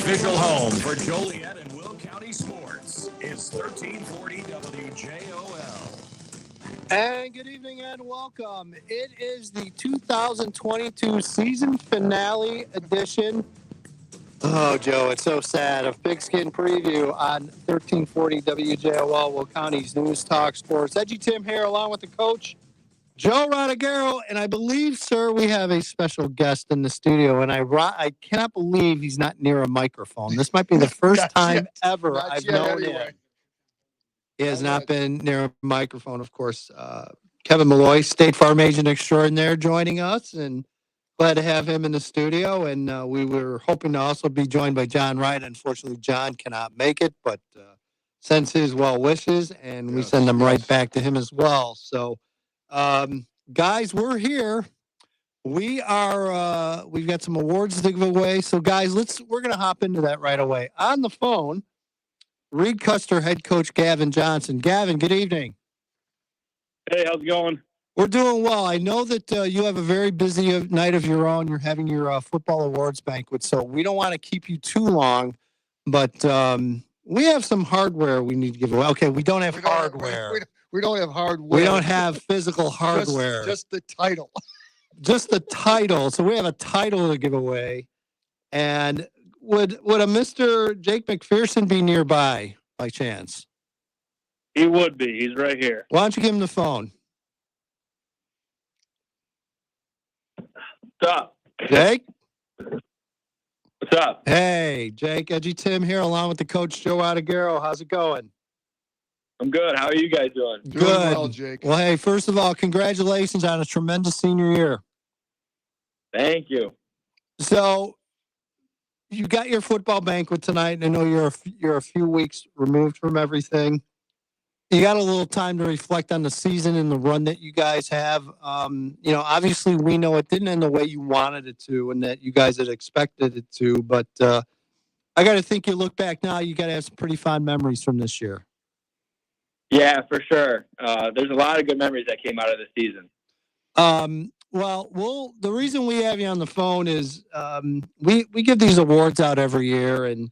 official home for Joliet and Will County sports is 1340 WJOL. And good evening and welcome. It is the 2022 season finale edition. Oh, Joe, it's so sad. A Pigskin preview on 1340 WJOL, Will County's News Talk Sports. EDGYTIM here along with the coach, Joe Rodriguero, and I believe, sir, we have a special guest in the studio, and I cannot believe he's not near a microphone. This might be the first time ever I've known him. He has not been near a microphone, of course. Kevin Malloy, State Farm Agent Extraordinaire, joining us, and glad to have him in the studio. And we were hoping to also be joined by John Wright. Unfortunately, John cannot make it, but sends his well wishes, and we send them right back to him as well. So, guys, we're here. We've got some awards to give away. So, guys, we're going to hop into that right away. On the phone, Reed Custer head coach Gavin Johnson. Gavin, good evening. Hey, how's it going? We're doing well. I know that you have a very busy night of your own. You're having your football awards banquet, so we don't want to keep you too long, but we have some hardware we need to give away. Okay, we don't have hardware. We don't have hardware. We don't have physical hardware. Just the title. Just the title. So we have a title to give away. And would a Mr. Jake McPherson be nearby by chance? He would be. He's right here. Why don't you give him the phone? What's up? Jake? What's up? Hey, Jake. EDGYTIM here along with the coach, Joe Rodriguero. How's it going? I'm good. How are you guys doing? Good. Doing well, Jake. Well, hey, first of all, congratulations on a tremendous senior year. Thank you. So you got your football banquet tonight, and I know you're a few weeks removed from everything. You got a little time to reflect on the season and the run that you guys have. Obviously we know it didn't end the way you wanted it to and that you guys had expected it to, but I got to think you look back now, you got to have some pretty fond memories from this year. Yeah, for sure. There's a lot of good memories that came out of this season. Well, the reason we have you on the phone is we give these awards out every year, and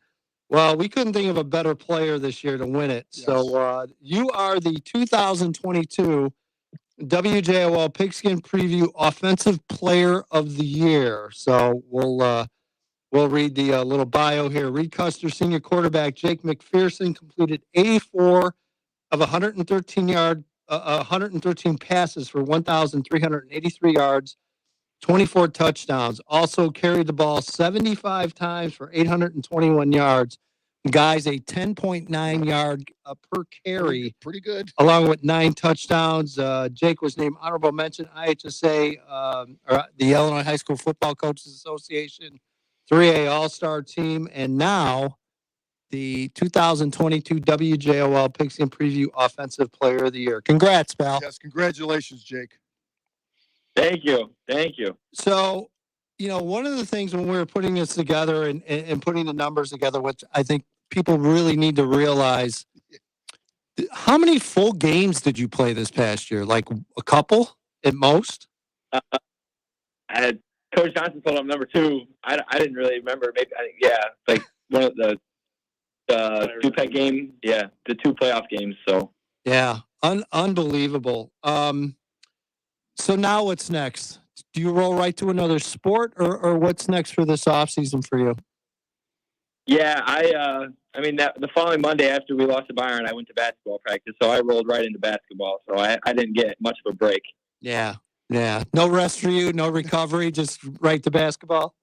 well, we couldn't think of a better player this year to win it. Yes. So you are the 2022 WJOL Pigskin Preview Offensive Player of the Year. So we'll read the little bio here. Reed Custer, senior quarterback Jake McPherson completed 84 of 113 passes for 1,383 yards, 24 touchdowns. Also carried the ball 75 times for 821 yards. Guys, a 10.9 yard per carry. Pretty good. Along with 9 touchdowns. Jake was named honorable mention IHSA, or the Illinois High School Football Coaches Association 3A All-Star Team, and now the 2022 WJOL Pigskin Preview Offensive Player of the Year. Congrats, pal. Yes, congratulations, Jake. Thank you. So, one of the things when we were putting this together and putting the numbers together, which I think people really need to realize, how many full games did you play this past year? Like a couple at most? Coach Johnson told him number 2. I didn't really remember. Maybe, like one of the two-peg game. Yeah, the 2 playoff games. So yeah, unbelievable. So now what's next? Do you roll right to another sport, or what's next for this offseason for you? Yeah, the following Monday after we lost to Byron, I went to basketball practice, so I rolled right into basketball. So I didn't get much of a break. Yeah. No rest for you, no recovery, just right to basketball?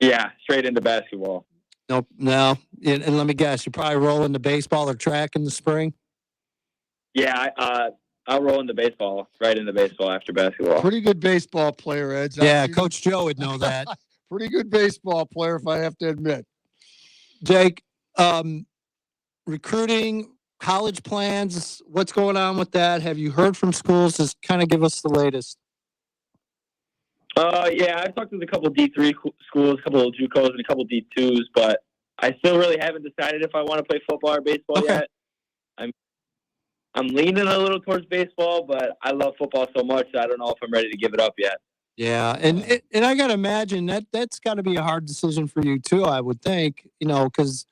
Yeah, straight into basketball. Nope. No. And let me guess, you probably roll into baseball or track in the spring? Yeah, I'll roll into baseball, right into baseball after basketball. Pretty good baseball player, Eds. Yeah, Coach Joe would know that. Pretty good baseball player, if I have to admit. Jake, recruiting, college plans, what's going on with that? Have you heard from schools? Just kind of give us the latest. Yeah, I've talked with a couple D3 schools, a couple of JUCOs, and a couple of D2s, but I still really haven't decided if I want to play football or baseball yet. I'm leaning a little towards baseball, but I love football so much that I don't know if I'm ready to give it up yet. Yeah, and I got to imagine that's got to be a hard decision for you too. I would think, because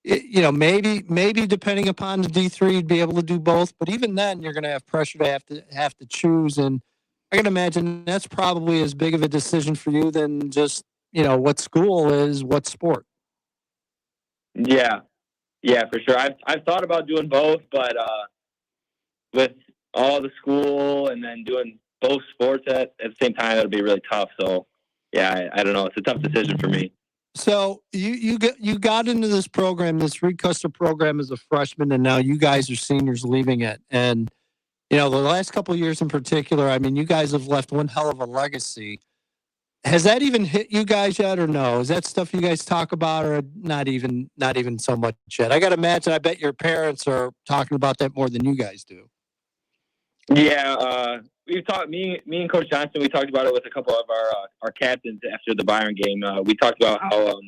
maybe depending upon the D3, you'd be able to do both. But even then, you're going to have pressure to have to choose. And I can imagine that's probably as big of a decision for you than just what school is, what sport. Yeah, yeah, for sure. I've thought about doing both, but with all the school and then doing both sports at the same time, it'll be really tough. So, yeah, I don't know. It's a tough decision for me. So you got into this program, this Reed Custer program, as a freshman, and now you guys are seniors leaving it. And the last couple of years in particular, I mean, you guys have left one hell of a legacy. Has that even hit you guys yet, or no? Is that stuff you guys talk about, or not even so much yet? I got to imagine. I bet your parents are talking about that more than you guys do. Yeah, we've talked. Me and Coach Johnson. We talked about it with a couple of our captains after the Byron game. We talked about how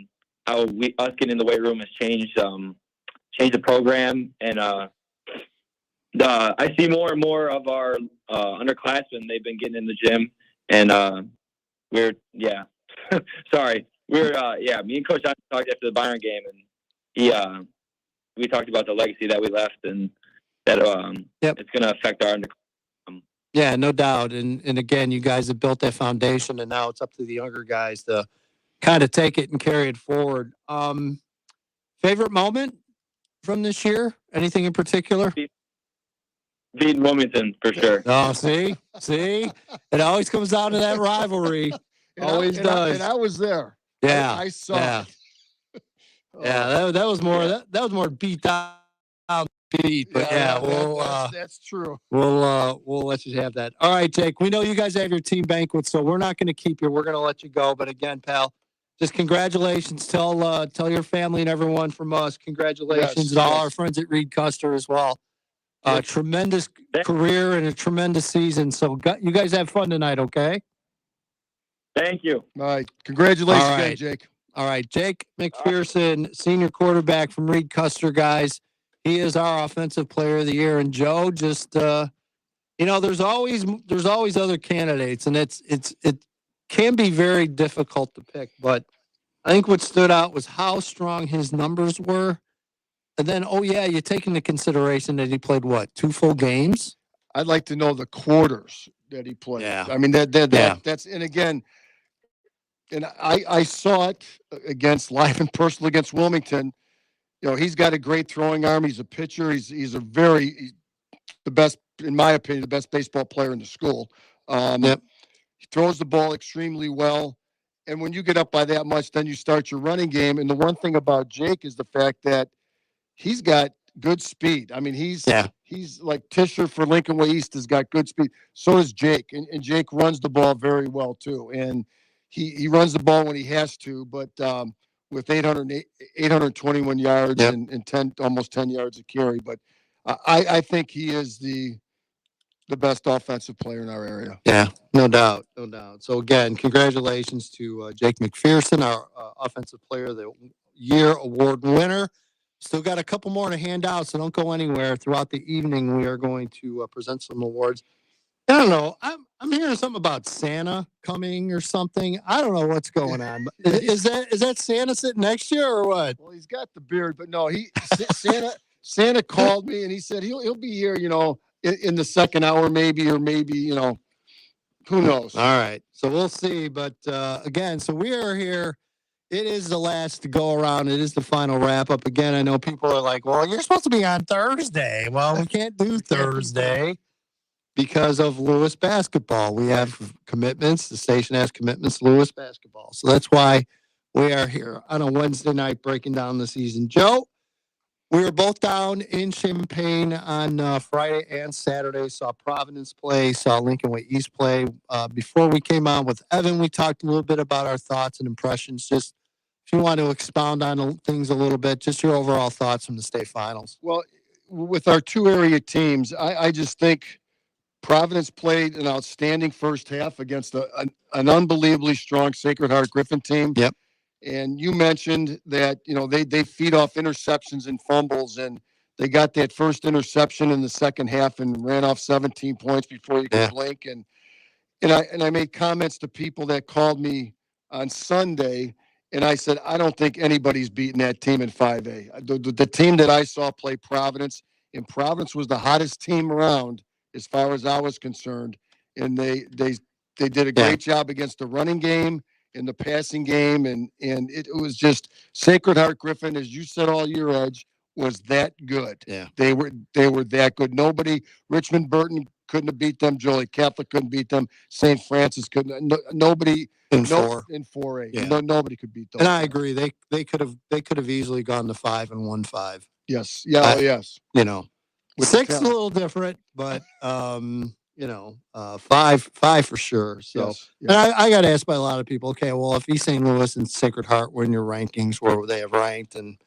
us getting in the weight room has changed the program, and I see more and more of our underclassmen. They've been getting in the gym, and we're sorry. Me and Coach Johnson talked after the Byron game, and we talked about the legacy that we left, and that it's going to affect our underclassmen. Yeah, no doubt. And again, you guys have built that foundation, and now it's up to the younger guys to kind of take it and carry it forward. Favorite moment from this year? Anything in particular? Beating Wilmington, for sure. Oh, see? It always comes down to that rivalry. Always does. And I was there. Yeah. I saw Yeah. it. Yeah, that was more that was more beat down beat. But that's true. We'll let you have that. All right, Jake. We know you guys have your team banquet, so we're not going to keep you. We're going to let you go. But again, pal, just congratulations. Tell your family and everyone from us. Congratulations to all our friends at Reed Custer as well. Tremendous career and a tremendous season. So you guys have fun tonight, okay? Thank you. All right. Congratulations again, Jake. All right. Jake McPherson, senior quarterback from Reed Custer, guys. He is our offensive player of the year. And Joe, just there's always other candidates, and it can be very difficult to pick. But I think what stood out was how strong his numbers were. And then, you take into consideration that he played, 2 full games? I'd like to know the quarters that he played. Yeah. I mean, that's, and again, and I saw it live and personal against Wilmington. He's got a great throwing arm. He's a pitcher. He's the best, in my opinion, the best baseball player in the school. He throws the ball extremely well. And when you get up by that much, then you start your running game. And the one thing about Jake is the fact that he's got good speed. I mean, he's like Tischer for Lincoln Way East has got good speed. So does Jake. And Jake runs the ball very well, too. And he runs the ball when he has to, but with 821 yards and almost 10 yards of carry. But I think he is the best offensive player in our area. Yeah, no doubt. So, again, congratulations to Jake McPherson, our Offensive Player of the Year award winner. Still got a couple more to hand out, so don't go anywhere. Throughout the evening, we are going to present some awards. I don't know. I'm hearing something about Santa coming or something. I don't know what's going on. Is that Santa sitting next to you or what? Well, he's got the beard, but no, Santa called me and he said he'll be here, in the second hour maybe, or maybe, who knows. All right. So we'll see. But again, so we are here. It is the last go around. It is the final wrap up. Again, I know people are like, well, you're supposed to be on Thursday. Well, we can't do Thursday because of Lewis basketball. We have commitments. The station has commitments to Lewis basketball. So that's why we are here on a Wednesday night breaking down the season. Joe, we were both down in Champaign on Friday and Saturday. Saw Providence play, saw Lincoln Way East play. Before we came on with Evan, we talked a little bit about our thoughts and impressions. Just if you want to expound on things a little bit, just your overall thoughts from the state finals. Well, with our two area teams, I just think Providence played an outstanding first half against an unbelievably strong Sacred Heart Griffin team. Yep. And you mentioned that, they feed off interceptions and fumbles, and they got that first interception in the second half and ran off 17 points before you could blink. And and I made comments to people that called me on Sunday, and I said I don't think anybody's beating that team in 5A. The team that I saw play Providence, and Providence was the hottest team around as far as I was concerned, and they did a great job against the running game and the passing game, and it was just Sacred Heart Griffin, as you said all year, Edge, was that good. Yeah. They were that good. Nobody, Richmond Burton couldn't have beat them. Joliet Catholic couldn't beat them. St. Francis couldn't. Nobody in no, in 4A. Yeah. Nobody could beat those. And I agree. They could have easily gone to 5 and won 5. Yes. Yeah. Yes. You know, With 6 is a little different, but 5 for sure. So, yes. and I got asked by a lot of people. Okay, well, if East St. Louis and Sacred Heart were in your rankings, where would they have ranked? And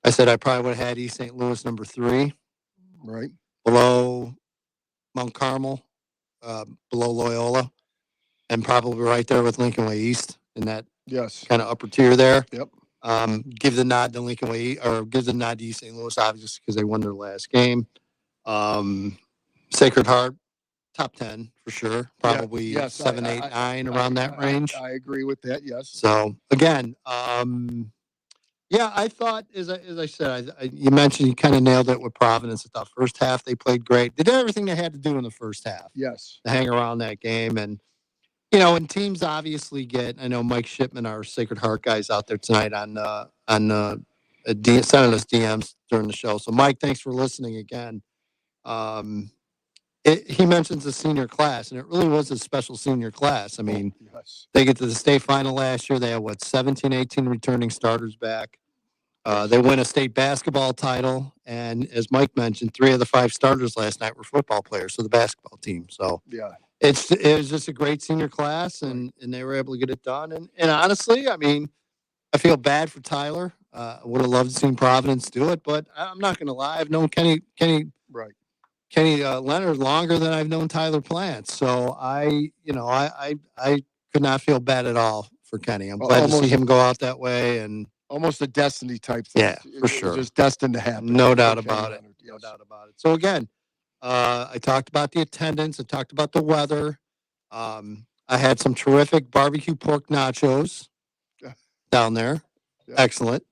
I said I probably would have had East St. Louis number 3, right below Mount Carmel, below Loyola, and probably right there with Lincoln Way East in that kind of upper tier there. Yep. Give the nod to Lincoln Way, or give the nod to East St. Louis, obviously, because they won their last game. Sacred Heart, top 10 for sure. Probably 7, 8, 9 around that range. I agree with that. Yes. So again, I thought, as I said, you mentioned you kind of nailed it with Providence. I thought first half they played great. They did everything they had to do in the first half. Yes. To hang around that game. And, and teams obviously I know Mike Shipman, our Sacred Heart guys out there tonight sending us DMs during the show. So Mike, thanks for listening again. He mentions the senior class, and it really was a special senior class. I mean, they get to the state final last year. They had 17, 18 returning starters back. They win a state basketball title, and as Mike mentioned, 3 of the 5 starters last night were football players for the basketball team. So it was just a great senior class, and they were able to get it done. And honestly, I mean, I feel bad for Tyler. I would have loved to see Providence do it, but I'm not going to lie. I've known Kenny Leonard longer than I've known Tyler Plant. So I could not feel bad at all for Kenny. I'm glad to see him go out that way, and almost a destiny type thing. Yeah, for sure. Just destined to happen. No doubt about it. No doubt about it. So again, I talked about the attendance. I talked about the weather. I had some terrific barbecue pork nachos down there. Yeah. Excellent.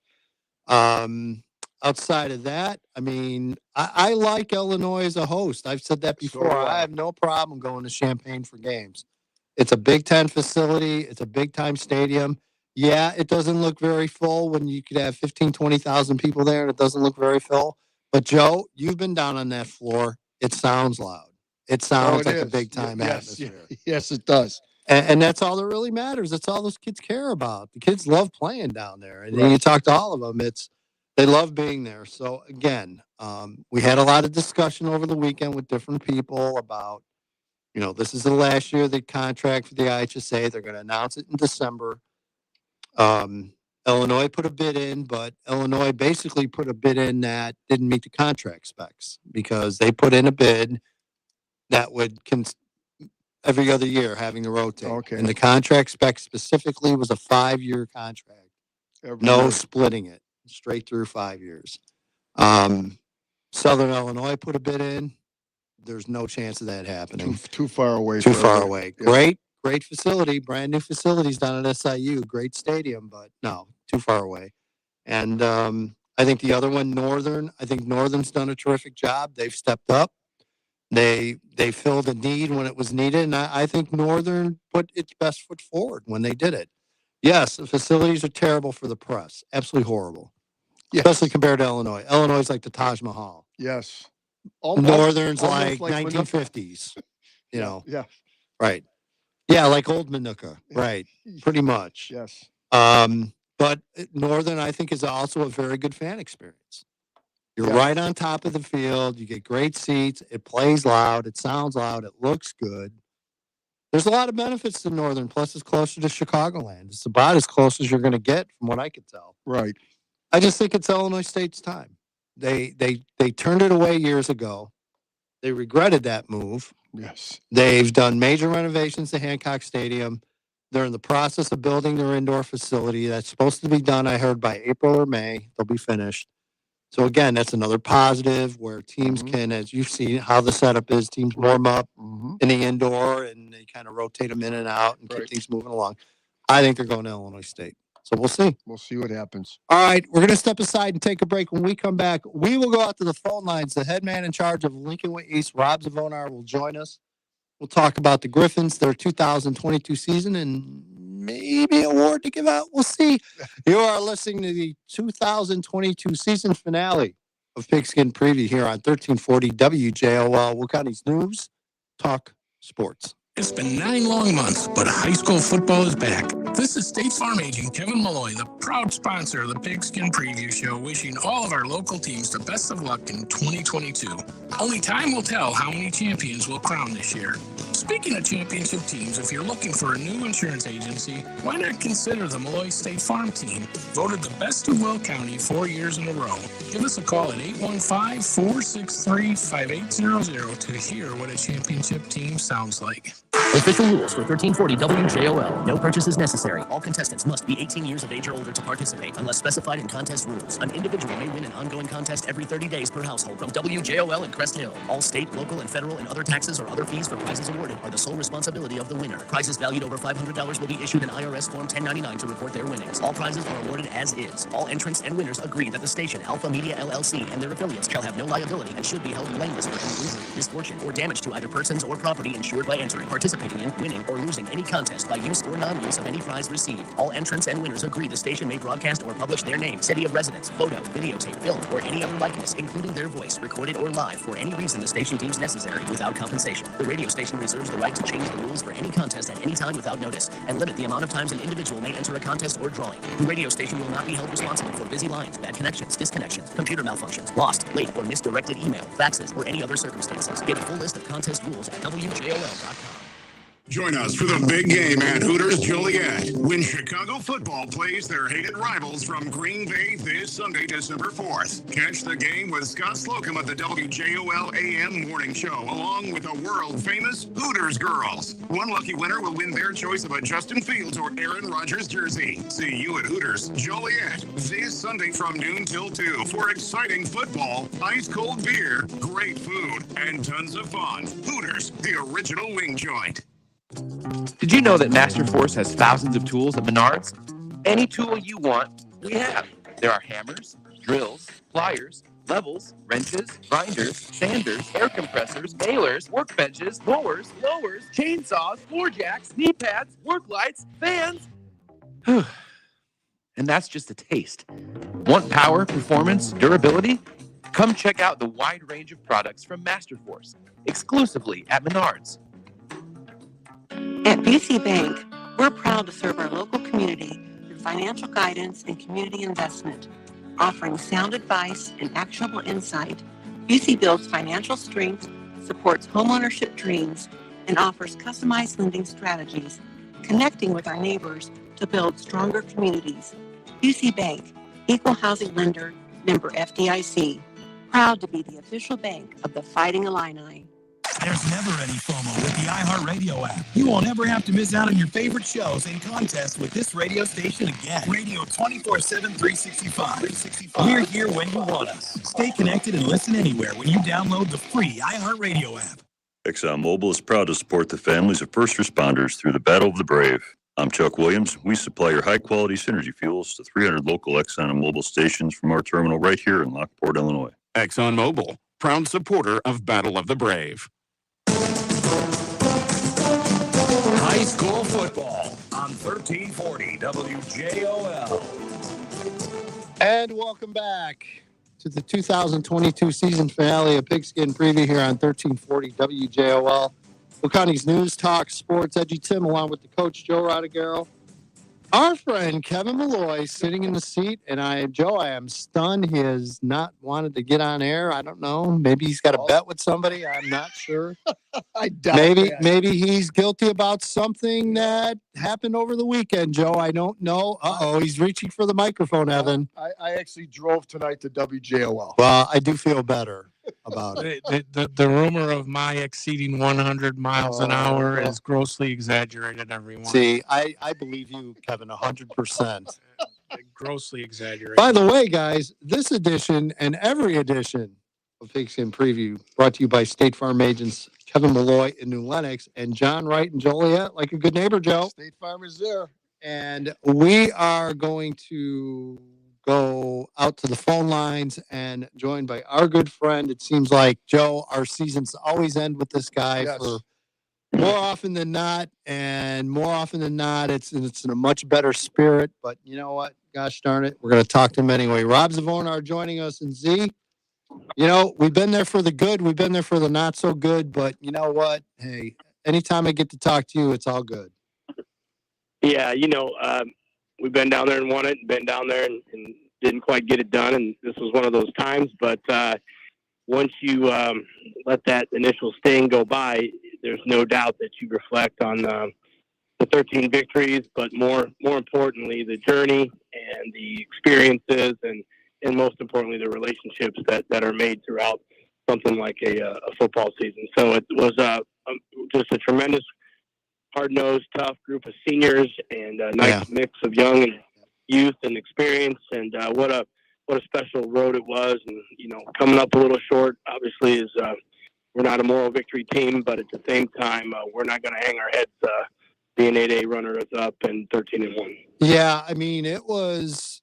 Outside of that, I mean, I like Illinois as a host. I've said that before. I have no problem going to Champaign for games. It's a Big Ten facility. It's a big-time stadium. Yeah, it doesn't look very full when you could have 15, 20,000 people there, and it doesn't look very full. But, Joe, you've been down on that floor. It sounds loud. It sounds like a big-time atmosphere. Yes, it does. And that's all that really matters. That's all those kids care about. The kids love playing down there. And then you talk to all of them, they love being there. So, again, we had a lot of discussion over the weekend with different people about, this is the last year of the contract for the IHSA. They're going to announce it in December. Illinois put a bid in, but Illinois basically put a bid in that didn't meet the contract specs, because they put in a bid that would every other year having to rotate. Okay. And the contract spec specifically was a 5-year contract. No splitting it. Straight through 5 years. Southern Illinois put a bid in. There's no chance of that happening. Too far away. Too far away. Yeah. Great facility. Brand new facilities down at SIU. Great stadium, but no, too far away. And I think the other one, Northern. I think Northern's done a terrific job. They've stepped up. They filled a need when it was needed, and I think Northern put its best foot forward when they did it. Yes, the facilities are terrible for the press. Absolutely horrible. Yes. Especially compared to Illinois. Illinois is like the Taj Mahal. Yes. Northern's like 1950s. Yeah. Right. Yeah, like old Manuka. Right. Pretty much. Yes. But Northern, I think, is also a very good fan experience. You're right on top of the field. You get great seats. It plays loud. It sounds loud. It looks good. There's a lot of benefits to Northern. Plus, it's closer to Chicagoland. It's about as close as you're going to get, from what I could tell. Right. I just think it's Illinois State's time. They turned it away years ago. They regretted that move. Yes. They've done major renovations to Hancock Stadium. They're in the process of building their indoor facility. That's supposed to be done, I heard, by April or May. They'll be finished. So again, that's another positive where teams can, as you've seen how the setup is, teams warm up in the indoor and they kind of rotate them in and out and keep things moving along. I think they're going to Illinois State. So we'll see. We'll see what happens. All right, we're going to step aside and take a break. When we come back, we will go out to the phone lines. The head man in charge of Lincoln Way East, Rob Zavonar, will join us. We'll talk about the Griffins, their 2022 season, and maybe an award to give out. We'll see. You are listening to the 2022 season finale of Pigskin Preview here on 1340 WJOL, Will County's News, Talk, Sports. It's been 9 long months, but high school football is back. This is State Farm agent Kevin Malloy, the proud sponsor of the Pigskin Preview Show, wishing all of our local teams the best of luck in 2022. Only time will tell how many champions we'll crown this year. Speaking of championship teams, if you're looking for a new insurance agency, why not consider the Malloy State Farm team, voted the best of Will County 4 years in a row. Give us a call at 815-463-5800 to hear what a championship team sounds like. Official rules for 1340 WJOL. No purchases necessary. All contestants must be 18 years of age or older to participate, unless specified in contest rules. An individual may win an ongoing contest every 30 days per household from WJOL in Crest Hill. All state, local, and federal and other taxes or other fees for prizes awarded are the sole responsibility of the winner. Prizes valued over $500 will be issued an IRS Form 1099 to report their winnings. All prizes are awarded as is. All entrants and winners agree that the station, Alpha Media LLC, and their affiliates shall have no liability and should be held blameless for any injury, misfortune, or damage to either persons or property insured by entering, participating in, winning, or losing any contest by use or non-use of any prize received. All entrants and winners agree the station may broadcast or publish their name, city of residence, photo, videotape, film, or any other likeness, including their voice, recorded or live, for any reason the station deems necessary, without compensation. The radio station reserves the right to change the rules for any contest at any time without notice, and limit the amount of times an individual may enter a contest or drawing. The radio station will not be held responsible for busy lines, bad connections, disconnections, computer malfunctions, lost, late, or misdirected email, faxes, or any other circumstances. Get a full list of contest rules at WJOL.com. Join us for the big game at Hooters Joliet when Chicago football plays their hated rivals from Green Bay this Sunday, December 4th. Catch the game with Scott Slocum at the WJOL AM morning show, along with the world-famous Hooters girls. One lucky winner will win their choice of a Justin Fields or Aaron Rodgers jersey. See you at Hooters Joliet this Sunday from noon till 2 for exciting football, ice-cold beer, great food, and tons of fun. Hooters, the original wing joint. Did you know that Masterforce has thousands of tools at Menards? Any tool you want, we have. There are hammers, drills, pliers, levels, wrenches, grinders, sanders, air compressors, balers, workbenches, mowers, blowers, chainsaws, floor jacks, knee pads, work lights, fans. And that's just a taste. Want power, performance, durability? Come check out the wide range of products from Masterforce, exclusively at Menards. At BC Bank, we're proud to serve our local community through financial guidance and community investment. Offering sound advice and actionable insight, BC builds financial strength, supports homeownership dreams, and offers customized lending strategies, connecting with our neighbors to build stronger communities. BC Bank, equal housing lender, member FDIC. Proud to be the official bank of the Fighting Illini. There's never any FOMO with the iHeartRadio app. You won't ever have to miss out on your favorite shows and contests with this radio station again. Radio 24/7, 365. We're here when you want us. Stay connected and listen anywhere when you download the free iHeartRadio app. ExxonMobil is proud to support the families of first responders through the Battle of the Brave. I'm Chuck Williams. We supply your high-quality Synergy fuels to 300 local Exxon and Mobil stations from our terminal right here in Lockport, Illinois. ExxonMobil, proud supporter of Battle of the Brave. High school football on 1340 WJOL. And welcome back to the 2022 season finale of Pigskin Preview here on 1340 WJOL. Will County's News, Talk, Sports, EDGYTIM, along with the coach, Joe Rodegaro. Our friend, Kevin Malloy, sitting in the seat, and I am stunned he has not wanted to get on air. I don't know. Maybe he's got a bet with somebody. I'm not sure. I doubt Maybe he's guilty about something that happened over the weekend, Joe. I don't know. He's reaching for the microphone, Evan. I actually drove tonight to WJOL. Well, I do feel better about it. The rumor of my exceeding 100 miles an hour is grossly exaggerated, everyone. See, I believe you, Kevin, 100%. grossly exaggerated. By the way, guys, this edition and every edition of Pigskin Preview brought to you by State Farm agents Kevin Malloy in New Lenox and John Wright in Joliet, like a good neighbor, Joe. State Farm is there. And we are going to go out to the phone lines and joined by our good friend. It seems like, Joe, our seasons always end with this guy Yes. for more often than not. And more often than not, it's in a much better spirit. But you know what? Gosh darn it. We're going to talk to him anyway. Rob Zavonar joining us. And Z, you know, we've been there for the good. We've been there for the not so good. But you know what? Hey, anytime I get to talk to you, it's all good. Yeah, we've been down there and won it, and been down there and didn't quite get it done, and this was one of those times. But once you let that initial sting go by, there's no doubt that you reflect on the 13 victories, but more importantly, the journey and the experiences, and most importantly, the relationships that are made throughout something like a football season. So it was just a tremendous, hard-nosed, tough group of seniors, and a nice mix of young and youth and experience. And what a special road it was. And coming up a little short, obviously, is we're not a moral victory team, but at the same time, we're not going to hang our heads being 8A runners up and 13-1. Yeah, I mean, it was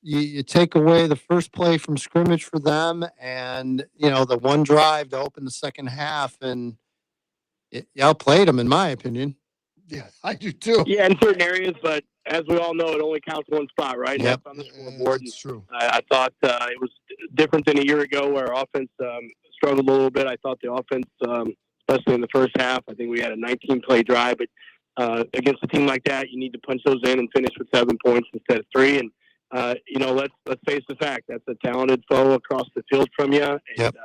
you take away the first play from scrimmage for them, and the one drive to open the second half, and it outplayed them, in my opinion. Yeah, I do too. Yeah, in certain areas, but as we all know, it only counts one spot, right? Yep. That's on the scoreboard. That's true. I thought it was different than a year ago, where our offense struggled a little bit. I thought the offense, especially in the first half, I think we had a 19-play drive, but against a team like that, you need to punch those in and finish with 7 points instead of 3. And let's face the fact, that's a talented foe across the field from you. And, yep.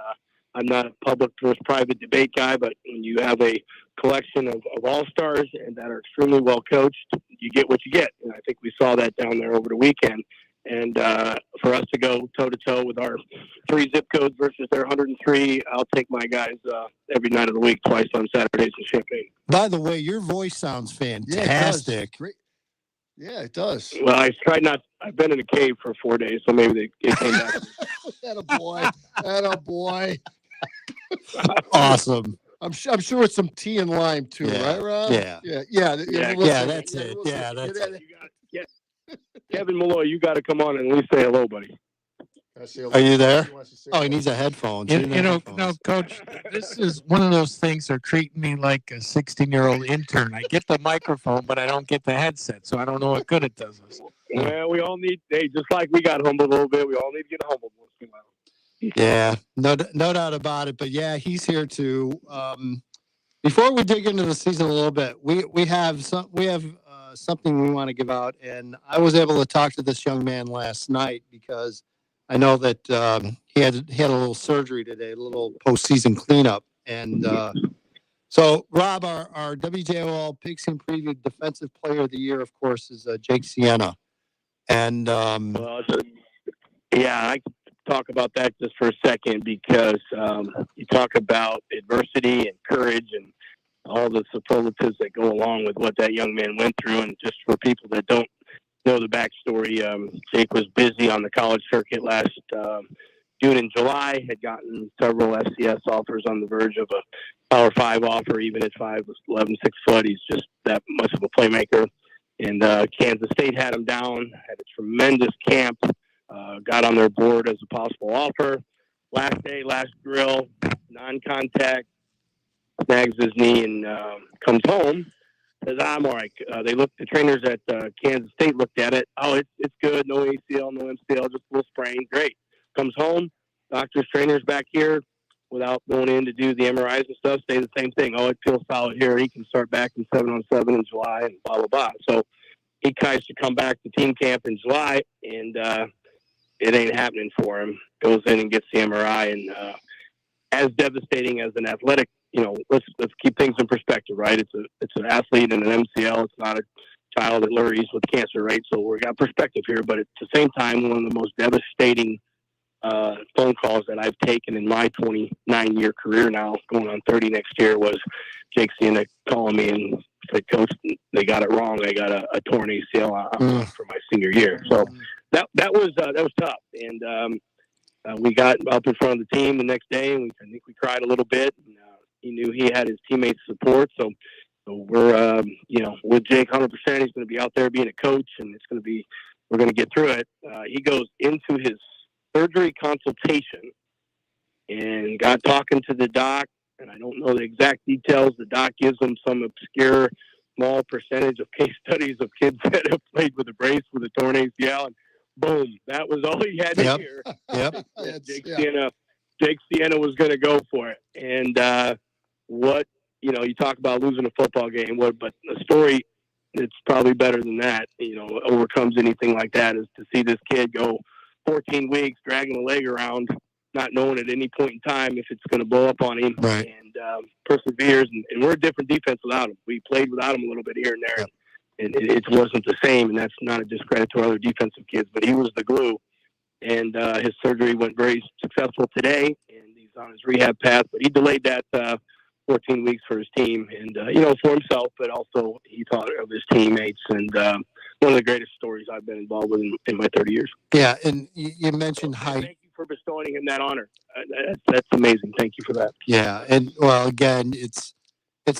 I'm not a public versus private debate guy, but when you have a collection of all-stars and that are extremely well coached, you get what you get. And I think we saw that down there over the weekend. And for us to go toe-to-toe with our 3 zip codes versus their 103, I'll take my guys every night of the week, twice on Saturdays in Champaign. By the way, your voice sounds fantastic. Yeah, it does. Well, I tried not. I've been in a cave for 4 days, so maybe they came back. Attaboy. Awesome. I'm sure it's some tea and lime too, right, Rob? Yeah. Yeah, that's it. Yeah, that's it. Yes. Kevin Malloy, you got to come on and at least say hello, buddy. Are you there? Oh, he needs a headphones. No, Coach, this is one of those things. They're treating me like a 16-year-old intern. I get the microphone, but I don't get the headset, so I don't know what good it does us. Well, we all need, just like we got humbled a little bit, we all need to get humbled once in a while. Yeah, no doubt about it. But yeah, he's here too. Before we dig into the season a little bit, we have something we want to give out, and I was able to talk to this young man last night because I know that he had a little surgery today, a little postseason cleanup, and so Rob, our WJOL Pigskin Preview Defensive Player of the Year, of course, is Jake Sienna, and I could talk about that just for a second because you talk about adversity and courage and all the superlatives that go along with what that young man went through, and just for people that don't know the backstory, Jake was busy on the college circuit last June and July, had gotten several FCS offers on the verge of a Power 5 offer, even at 5'11", 6 foot. He's just that much of a playmaker. And Kansas State had him down, had a tremendous camp, got on their board as a possible offer. Last day, last drill, non-contact, snags his knee and comes home. Says, I'm all right. The trainers at Kansas State looked at it. Oh, it's good. No ACL, no MCL, just a little sprain. Great. Comes home. Doctors, trainers back here without going in to do the MRIs and stuff say the same thing. Oh, it feels solid here. He can start back in 7-on-7 in July and blah, blah, blah. So he tries to come back to team camp in July, and it ain't happening for him. Goes in and gets the MRI, and as devastating as an athletic, let's keep things in perspective, right? It's an athlete and an MCL. It's not a child that lurries with cancer, right? So we got perspective here, but at the same time, one of the most devastating phone calls that I've taken in my 29-year career now, going on 30 next year, was Jake Siena calling me and said, "Coach, they got it wrong. I got a torn ACL for my senior year." So that was tough. And we got up in front of the team the next day, and I think we cried a little bit. And, he knew he had his teammates' support, so we're with Jake 100%. He's going to be out there being a coach, and we're going to get through it. He goes into his surgery consultation and got talking to the doc, and I don't know the exact details. The doc gives him some obscure small percentage of case studies of kids that have played with a brace with a torn ACL, and boom, that was all he had to hear. Yep. Jake Siena was going to go for it. And you talk about losing a football game, but the story, it's probably better than that, overcomes anything like that, is to see this kid go 14 weeks dragging a leg around, not knowing at any point in time if it's going to blow up on him, right, and perseveres. And we're a different defense without him. We played without him a little bit here and there, and it wasn't the same, and that's not a discredit to our other defensive kids, but he was the glue. And his surgery went very successful today, and he's on his rehab path, but he delayed that 14 weeks for his team and, for himself, but also he thought of his teammates. And one of the greatest stories I've been involved with in my 30 years. Yeah, and you mentioned height. Thank you for bestowing him that honor. That's amazing. Thank you for that. Yeah, and well, again, it's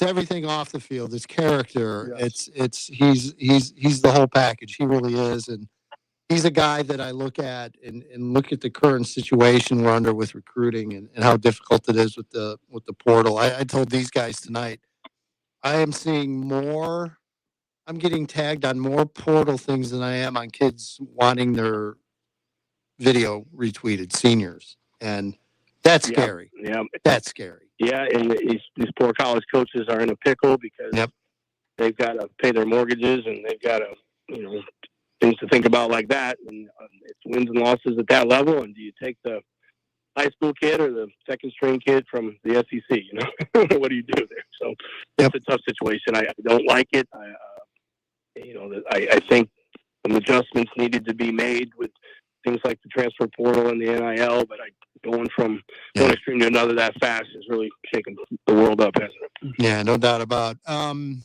everything off the field. It's character. Yes. He's the whole package. He really is, and he's a guy that I look at and look at the current situation we're under with recruiting and how difficult it is with the portal. I told these guys tonight, I am seeing more. I'm getting tagged on more portal things than I am on kids wanting their video retweeted, seniors, and that's scary. Yeah, that's scary. Yeah, and these poor college coaches are in a pickle because they've got to pay their mortgages and they've got to, things to think about like that. And it's wins and losses at that level. And do you take the high school kid or the second string kid from the SEC? What do you do there? So it's a tough situation. I don't like it. I think some adjustments needed to be made with things like the transfer portal and the NIL, but going from one extreme to another that fast is really shaking the world up, hasn't it? Yeah, no doubt about it.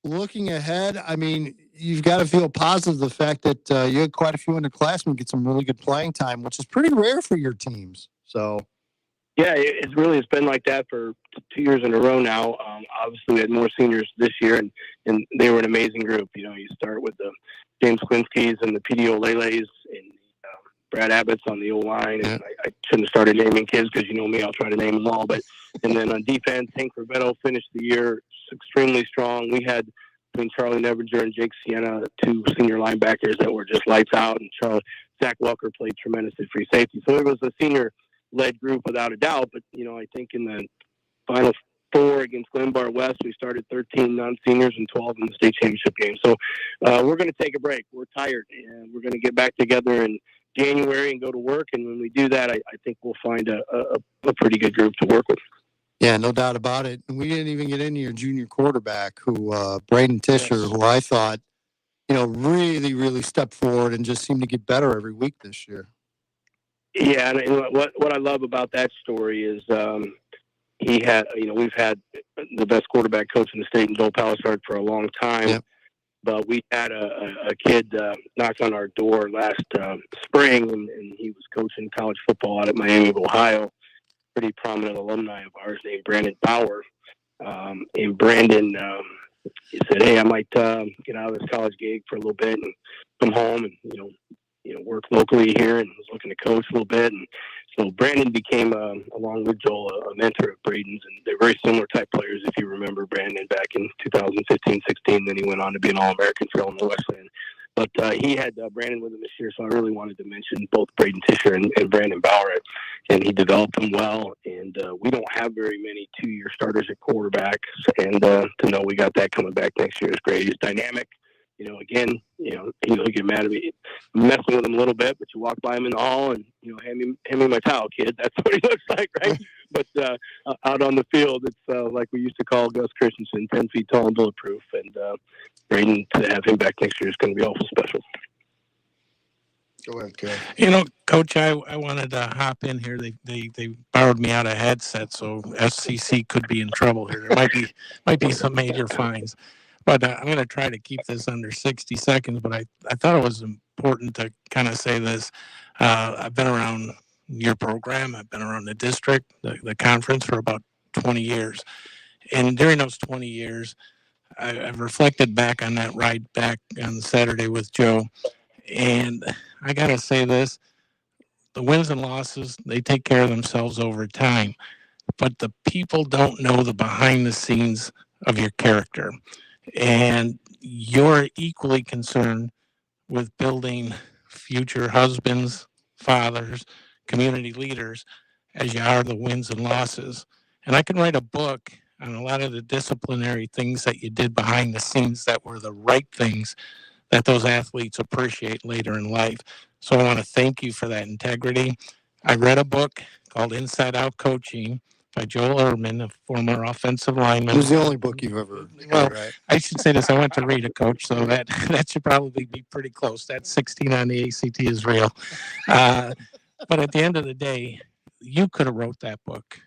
Looking ahead, I mean, you've got to feel positive the fact that you had quite a few underclassmen get some really good playing time, which is pretty rare for your teams. So, yeah, it's been like that for 2 years in a row now. Obviously, we had more seniors this year, and they were an amazing group. You start with the James Quinskys and the PDO Lele's and Brad Abbott's on the O-line. And I shouldn't have started naming kids because me, I'll try to name them all. And then on defense, Hank Rivetto finished the year extremely strong. We had, between Charlie Nevinger and Jake Siena, 2 senior linebackers that were just lights out, and Zach Welker played tremendously free safety. So it was a senior-led group without a doubt. But, I think in the final 4 against Glenbar West, we started 13 non-seniors and 12 in the state championship game. So we're going to take a break. We're tired, and we're going to get back together in January and go to work. And when we do that, I think we'll find a pretty good group to work with. Yeah, no doubt about it. And we didn't even get into your junior quarterback, who Braden Tisher, who I thought, really, really stepped forward and just seemed to get better every week this year. Yeah, and what I love about that story is he had, we've had the best quarterback coach in the state in Joel Palisard for a long time. Yep. But we had a kid knock on our door last spring, and he was coaching college football out at Miami of Ohio. Pretty prominent alumni of ours named Brandon Bauer. And Brandon, he said, "Hey, I might get out of this college gig for a little bit and come home and work locally here," and was looking to coach a little bit. And so Brandon became, along with Joel, a mentor of Braden's, and they're very similar type players. If you remember Brandon back in 2015-16, then he went on to be an All-American for Illinois Wesleyan. But he had Brandon with him this year, so I really wanted to mention both Braden Tisher and Brandon Bauer, and he developed them well. And we don't have very many 2-year starters at quarterback, and to know we got that coming back next year is great. He's dynamic. Again, he'll get mad at me messing with him a little bit, but you walk by him in the hall and, hand me my towel, kid. That's what he looks like, right? But out on the field, it's like we used to call Gus Christensen, 10 feet tall and bulletproof. And Braden, to have him back next year is going to be awful special. Go ahead, Kev. You know, Coach, I wanted to hop in here. They borrowed me out a headset, so FCC could be in trouble here. There might be some major fines, but I'm going to try to keep this under 60 seconds. But I thought it was important to kind of say this. I've been around your program. I've been around the district, the conference for about 20 years, and during those 20 years, I've reflected back on that ride back on Saturday with Joe, and I got to say this. The wins and losses, they take care of themselves over time. But the people don't know the behind the scenes of your character. And you're equally concerned with building future husbands, fathers, community leaders as you are the wins and losses. And I can write a book on a lot of the disciplinary things that you did behind the scenes that were the right things that those athletes appreciate later in life. So I want to thank you for that integrity. I read a book called Inside Out Coaching by Joel Erdman, a former offensive lineman. It was the only book you've ever Well, read, right? I should say this. I went to read it, Coach, so that should probably be pretty close. That 16 on the ACT is real. But at the end of the day, you could have wrote that book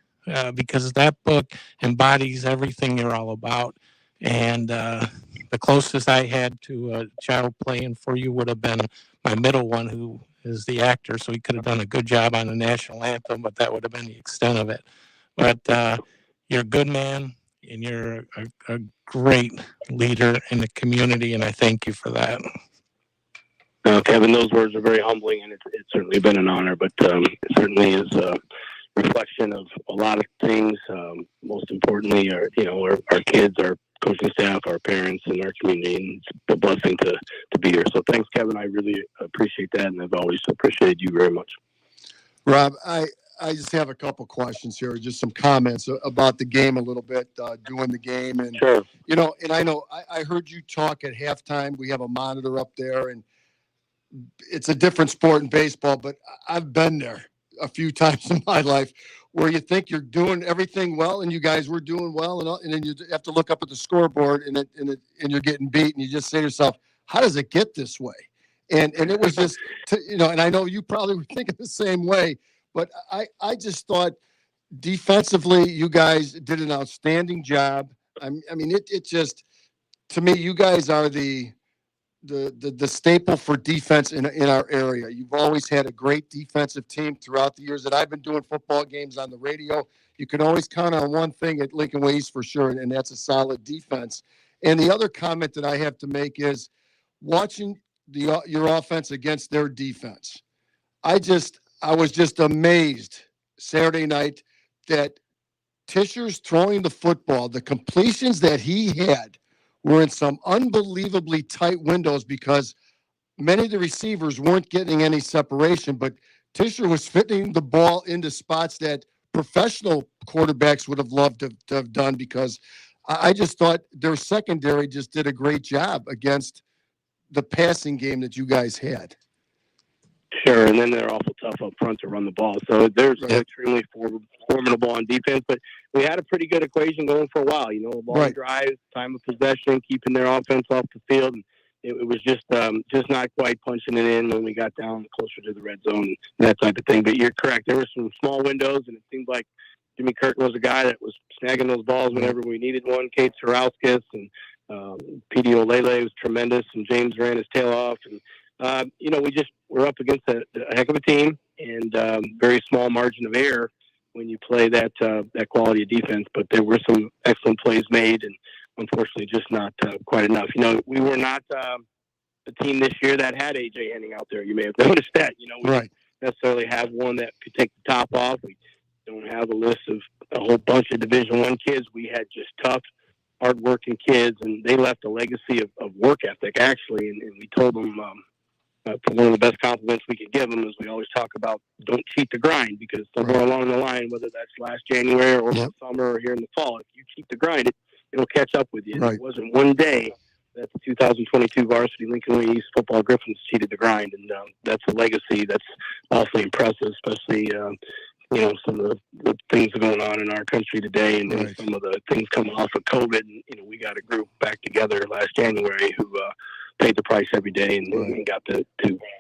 because that book embodies everything you're all about. And the closest I had to a child playing for you would have been my middle one, who is the actor. So he could have done a good job on the national anthem, but that would have been the extent of it. But you're a good man, and you're a great leader in the community, and I thank you for that. Kevin, those words are very humbling, and it's certainly been an honor, but it certainly is a reflection of a lot of things. Most importantly, our kids, our coaching staff, our parents, and our community, and it's a blessing to be here. So thanks, Kevin. I really appreciate that, and I've always appreciated you very much. Rob, I just have a couple questions here, just some comments about the game a little bit, doing the game. And, Sure. And I heard you talk at halftime. We have a monitor up there, and it's a different sport in baseball, but I've been there a few times in my life where you think you're doing everything well, and you guys were doing well, and then you have to look up at the scoreboard, and you're getting beat, and you just say to yourself, how does it get this way? And it was just, and I know you probably were thinking the same way, but I just thought defensively, you guys did an outstanding job. I mean, it just, to me, you guys are the staple for defense in our area. You've always had a great defensive team throughout the years that I've been doing football games on the radio. You can always count on one thing at Lincoln Way East for sure, and that's a solid defense. And the other comment that I have to make is watching your offense against their defense. I was just amazed Saturday night that Tischer's throwing the football, the completions that he had were in some unbelievably tight windows because many of the receivers weren't getting any separation, but Tischer was fitting the ball into spots that professional quarterbacks would have loved to have done, because I just thought their secondary just did a great job against the passing game that you guys had. Sure, and then they're awful tough up front to run the ball. So they're extremely formidable on defense. But we had a pretty good equation going for a while. Long drives, time of possession, keeping their offense off the field. And it was just not quite punching it in when we got down closer to the red zone and that type of thing. But you're correct. There were some small windows, and it seemed like Jimmy Curtin was a guy that was snagging those balls whenever we needed one. Kate Sarauskas and P.D. Olele was tremendous, and James ran his tail off. And we're up against a heck of a team, and very small margin of error when you play that quality of defense. But there were some excellent plays made, and unfortunately just not quite enough. We were not the team this year that had A.J. Henning out there. You may have noticed that. We don't necessarily have one that could take the top off. We don't have a list of a whole bunch of Division I kids. We had just tough, hard-working kids, and they left a legacy of work ethic, actually, and we told them one of the best compliments we could give them is we always talk about don't cheat the grind, because somewhere along the line, whether that's last January or the summer or here in the fall, if you cheat the grind, it'll catch up with you. Right. It wasn't one day that the 2022 varsity Lincoln Way East football Griffins cheated the grind, and that's a legacy that's awfully impressive, especially some of the things going on in our country today, and some of the things coming off of COVID. And, we got a group back together last January who paid the price every day and got to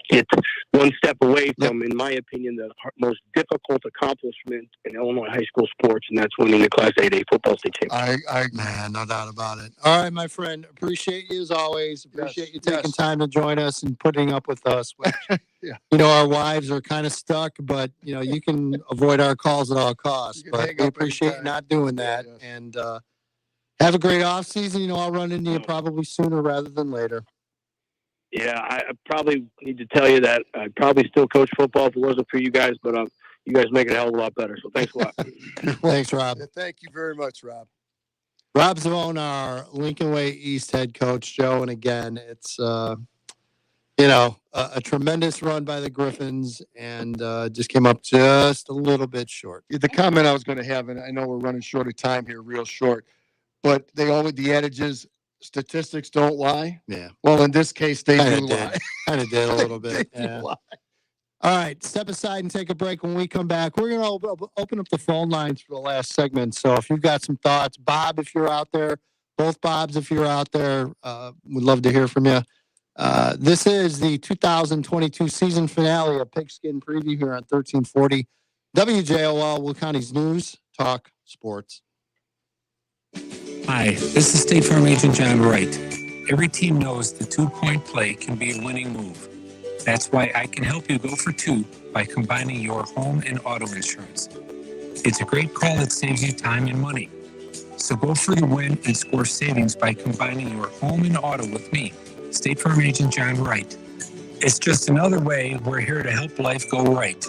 get one step away from, in my opinion, the most difficult accomplishment in Illinois high school sports, and that's winning the Class 8A football state championship. Man, no doubt about it. All right, my friend. Appreciate you as always. Appreciate you taking time to join us and putting up with us. Which, Yeah. our wives are kind of stuck, but, you can avoid our calls at all costs. But we appreciate you not doing that. Yes. And have a great off season. I'll run into you probably sooner rather than later. Yeah, I probably need to tell you that I'd probably still coach football if it wasn't for you guys, but you guys make it a hell of a lot better. So thanks a lot. Thanks, Rob. Thank you very much, Rob. Rob Zavone, our Lincoln Way East head coach, Joe. And again, it's, a tremendous run by the Griffins and just came up just a little bit short. The comment I was going to have, and I know we're running short of time here, real short, but the adage is statistics don't lie. Yeah. Well, in this case, they Kinda do did. lie. Kind of did a little bit. They do Yeah. lie. All right, step aside and take a break. When we come back, we're going to open up the phone lines for the last segment. So if you've got some thoughts, Bob, if you're out there, both Bobs, if you're out there, we'd love to hear from you. This is the 2022 season finale of Pigskin Preview here on 1340 WJOL, Will County's News Talk Sports. Hi, this is State Farm Agent John Wright. Every team knows the 2-point play can be a winning move. That's why I can help you go for 2 by combining your home and auto insurance. It's a great call that saves you time and money. So go for the win and score savings by combining your home and auto with me, State Farm Agent John Wright. It's just another way we're here to help life go right.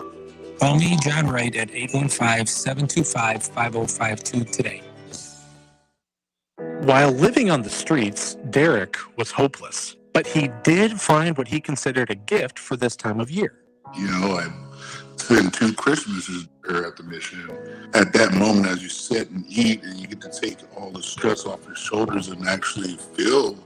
Call me, John Wright, at 815-725-5052 today. While living on the streets, Derek was hopeless, but he did find what he considered a gift for this time of year. I spent 2 Christmases there at the mission. At that moment, as you sit and eat and you get to take all the stress off your shoulders and actually feel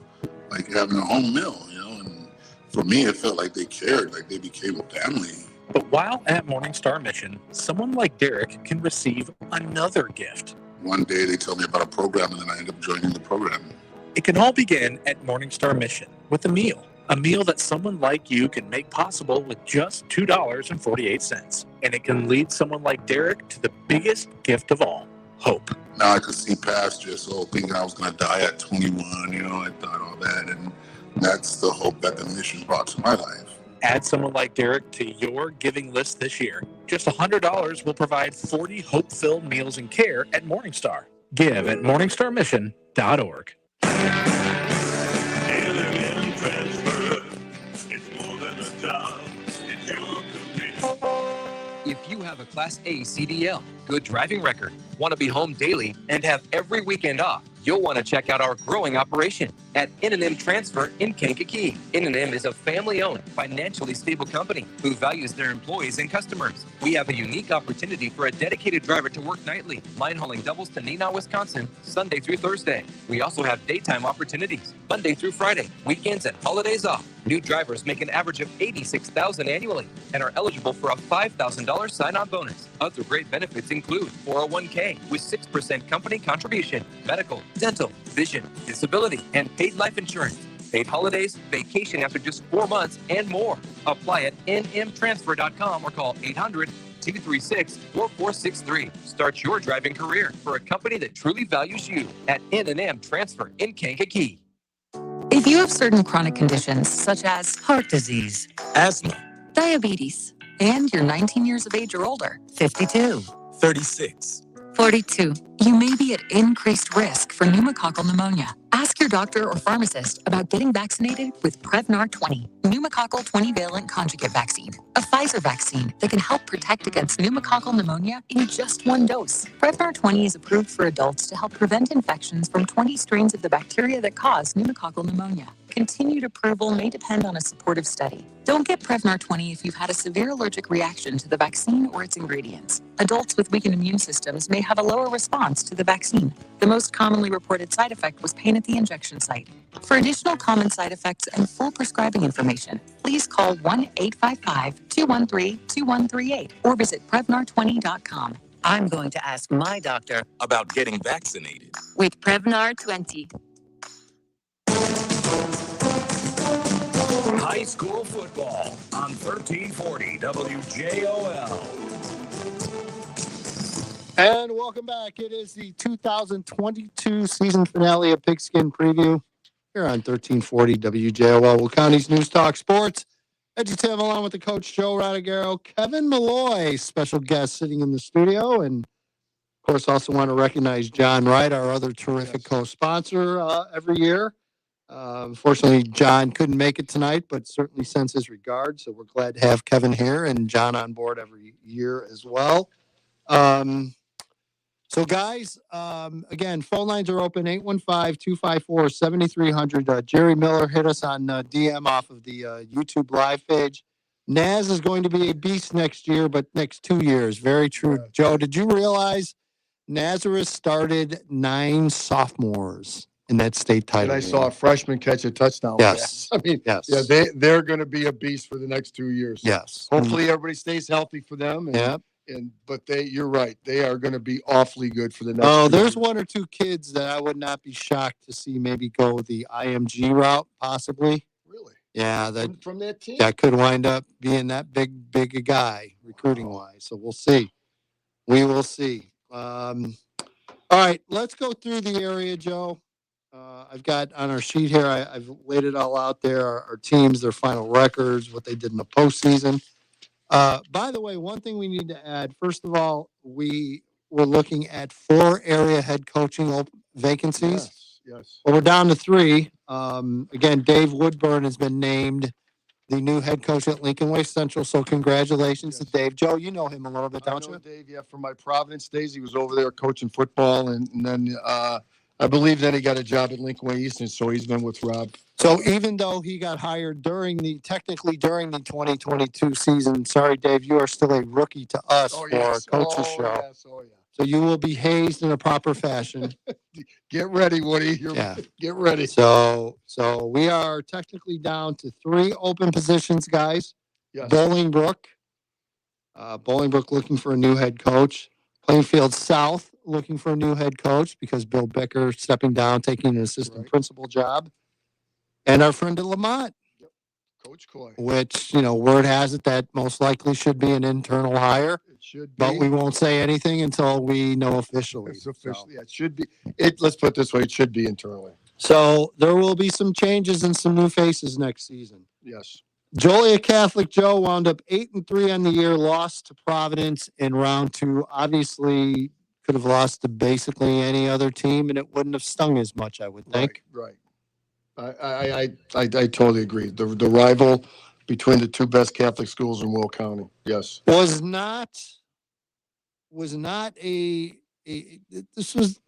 like having a home meal, and for me, it felt like they cared, like they became a family. But while at Morningstar Mission, someone like Derek can receive another gift. One day they tell me about a program and then I end up joining the program. It can all begin at Morningstar Mission with a meal that someone like you can make possible with just $2.48. And it can lead someone like Derek to the biggest gift of all, hope. Now I could see past just thinking I was going to die at 21, I thought all that, and that's the hope that the mission brought to my life. Add someone like Derek to your giving list this year. Just $100 will provide 40 hope-filled meals and care at Morningstar. Give at morningstarmission.org. If you have a Class A CDL, good driving record, want to be home daily, and have every weekend off, you'll want to check out our growing operation at N&M Transfer in Kankakee. N&M is a family-owned, financially stable company who values their employees and customers. We have a unique opportunity for a dedicated driver to work nightly, line hauling doubles to Neenah, Wisconsin, Sunday through Thursday. We also have daytime opportunities, Monday through Friday, weekends and holidays off. New drivers make an average of $86,000 annually and are eligible for a $5,000 sign-on bonus. Other great benefits include 401k with 6% company contribution, medical, dental, vision, disability, and paid life insurance, paid holidays, vacation after just 4 months, and more. Apply at nmtransfer.com or call 800-236-4463. Start your driving career for a company that truly values you at N&M Transfer in Kankakee. If you have certain chronic conditions such as heart disease, asthma, diabetes, and you're 19 years of age or older, 52, 36, 42, you may be at increased risk for pneumococcal pneumonia. Ask your doctor or pharmacist about getting vaccinated with Prevnar 20, pneumococcal 20-valent conjugate vaccine, a Pfizer vaccine that can help protect against pneumococcal pneumonia in just 1 dose. Prevnar 20 is approved for adults to help prevent infections from 20 strains of the bacteria that cause pneumococcal pneumonia. Continued approval may depend on a supportive study. Don't get Prevnar 20 if you've had a severe allergic reaction to the vaccine or its ingredients. Adults with weakened immune systems may have a lower response to the vaccine. The most commonly reported side effect was pain at the injection site. For additional common side effects and full prescribing information, please call 1-855-213-2138 or visit Prevnar20.com. I'm going to ask my doctor about getting vaccinated with Prevnar 20. high school football on 1340 WJOL. And welcome back. It is the 2022 season finale of Pigskin Preview here on 1340 WJOL, Will County's News Talk Sports. EDGYTIM along with the coach Joe Radagaro, Kevin Malloy, special guest sitting in the studio. And, of course, also want to recognize John Wright, our other terrific co-sponsor every year. Unfortunately, John couldn't make it tonight, but certainly sends his regards. So we're glad to have Kevin here and John on board every year as well. So, guys, again, phone lines are open, 815-254-7300. Jerry Miller hit us on DM off of the YouTube live page. Naz is going to be a beast next year, but next 2 years. Very true. Yeah. Joe, did you realize Nazareth started 9 sophomores in that state title And I game? saw a freshman catch a touchdown. Yes. I mean, yes. Yeah, they're going to be a beast for the next 2 years. Yes. Hopefully everybody stays healthy for them. And, yeah. But you're right. They are going to be awfully good for the next. Oh, there's years. 1 or 2 kids that I would not be shocked to see maybe go the IMG route, possibly. Really? Yeah, from that team. That could wind up being that big a guy recruiting wise. So we'll see. We will see. All right, let's go through the area, Joe. I've got on our sheet here. I've laid it all out there. Our teams, their final records, what they did in the postseason. By the way, one thing we need to add, first of all, we're looking at 4 area head coaching vacancies. Yes. Well, we're down to 3. Again, Dave Woodburn has been named the new head coach at Lincoln Way Central. So congratulations to Dave. Joe, you know him a little bit, don't you? Dave, yeah, from my Providence days. He was over there coaching football. And then I believe then he got a job at Lincoln Way Eastern. So he's been with Rob. So even though he got hired during the 2022 season, sorry, Dave, you are still a rookie to us for our coaches show. Yes. Oh, yeah. So you will be hazed in a proper fashion. Get ready, Woody. Get ready. So we are technically down to 3 open positions, guys. Yes. Bolingbrook looking for a new head coach. Plainfield South looking for a new head coach because Bill Becker stepping down, taking an assistant principal job. And our friend at Lamont. Coach Coy. Which, word has it that most likely should be an internal hire. It should be. But we won't say anything until we know officially. It's officially. Yeah, it should be. Let's put it this way. It should be internally. So there will be some changes and some new faces next season. Yes. Joliet Catholic Joe wound up 8-3 on the year, lost to Providence in round 2. Obviously, could have lost to basically any other team, and it wouldn't have stung as much, I would think. Right. I totally agree. The rival between the 2 best Catholic schools in Will County. Yes. Was not a this was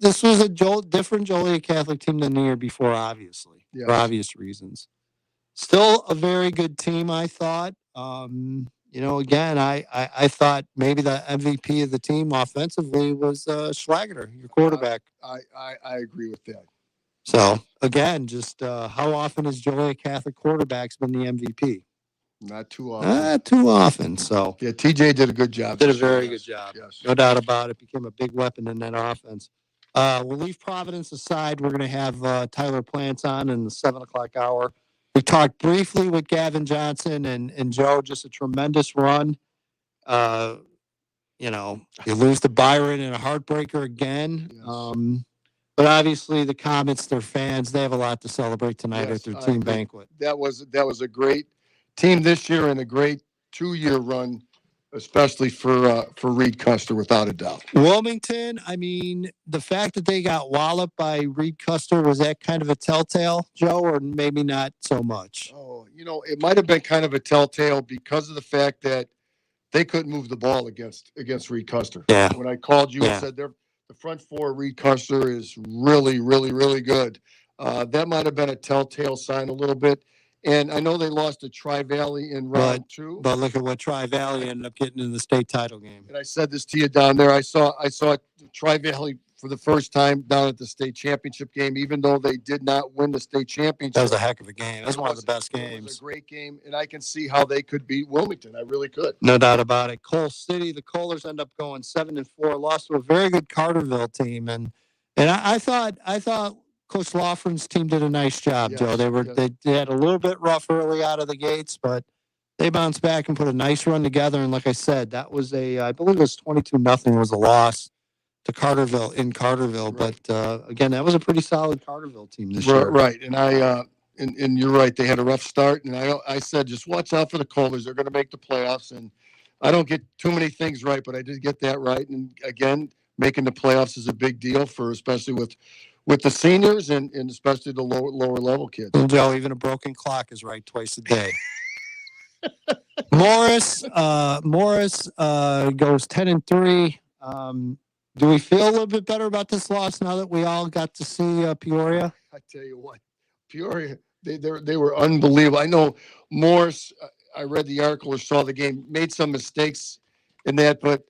a different Joliet Catholic team than the year before, obviously, for obvious reasons. Still a very good team, I thought. Again, I thought maybe the MVP of the team offensively was Schlageter, your quarterback. I agree with that. So, again, just how often has Joliet Catholic quarterbacks been the MVP? Not too often. Not too often. So, yeah, TJ did a good job. Did a very good job. Yes. No doubt about it. Became a big weapon in that offense. We'll leave Providence aside. We're going to have Tyler Plants on in the 7:00 hour. We talked briefly with Gavin Johnson and Joe, just a tremendous run. You lose to Byron in a heartbreaker again. Yes. But obviously the Comets, their fans, they have a lot to celebrate tonight at their team banquet. That was a great team this year and a great 2-year run, especially for Reed Custer, without a doubt. Wilmington, I mean, the fact that they got walloped by Reed Custer, was that kind of a telltale, Joe, or maybe not so much? Oh, it might have been kind of a telltale because of the fact that they couldn't move the ball against Reed Custer. Yeah. When I called you and said the front 4 Reed Custer is really, really, really good. That might have been a telltale sign a little bit. And I know they lost to Tri-Valley in round 2. But look at what Tri-Valley ended up getting in the state title game. And I said this to you down there. I saw Tri-Valley for the first time down at the state championship game, even though they did not win the state championship. That was a heck of a game. That was one of the best games. It was a great game, and I can see how they could beat Wilmington. I really could. No doubt about it. Coal City, the Kohlers end up going 7-4, lost to a very good Carterville team, and I thought Coach Lawford's team did a nice job, Yes, Joe. yes. They had a little bit rough early out of the gates, but they bounced back and put a nice run together. And like I said, that was I believe it was 22-0 was a loss to Carterville in Carterville. Right. But again, that was a pretty solid Carterville team this year. Right. And and you're right. They had a rough start. And I said, just watch out for the Cougars. They're going to make the playoffs. And I don't get too many things right, but I did get that right. And again, making the playoffs is a big deal especially with the seniors and especially the lower level kids. And Joe, even a broken clock is right twice a day. Morris goes 10-3. Do we feel a little bit better about this loss now that we all got to see Peoria? I tell you what, Peoria, they were unbelievable. I know Morris, I read the article or saw the game, made some mistakes in that, but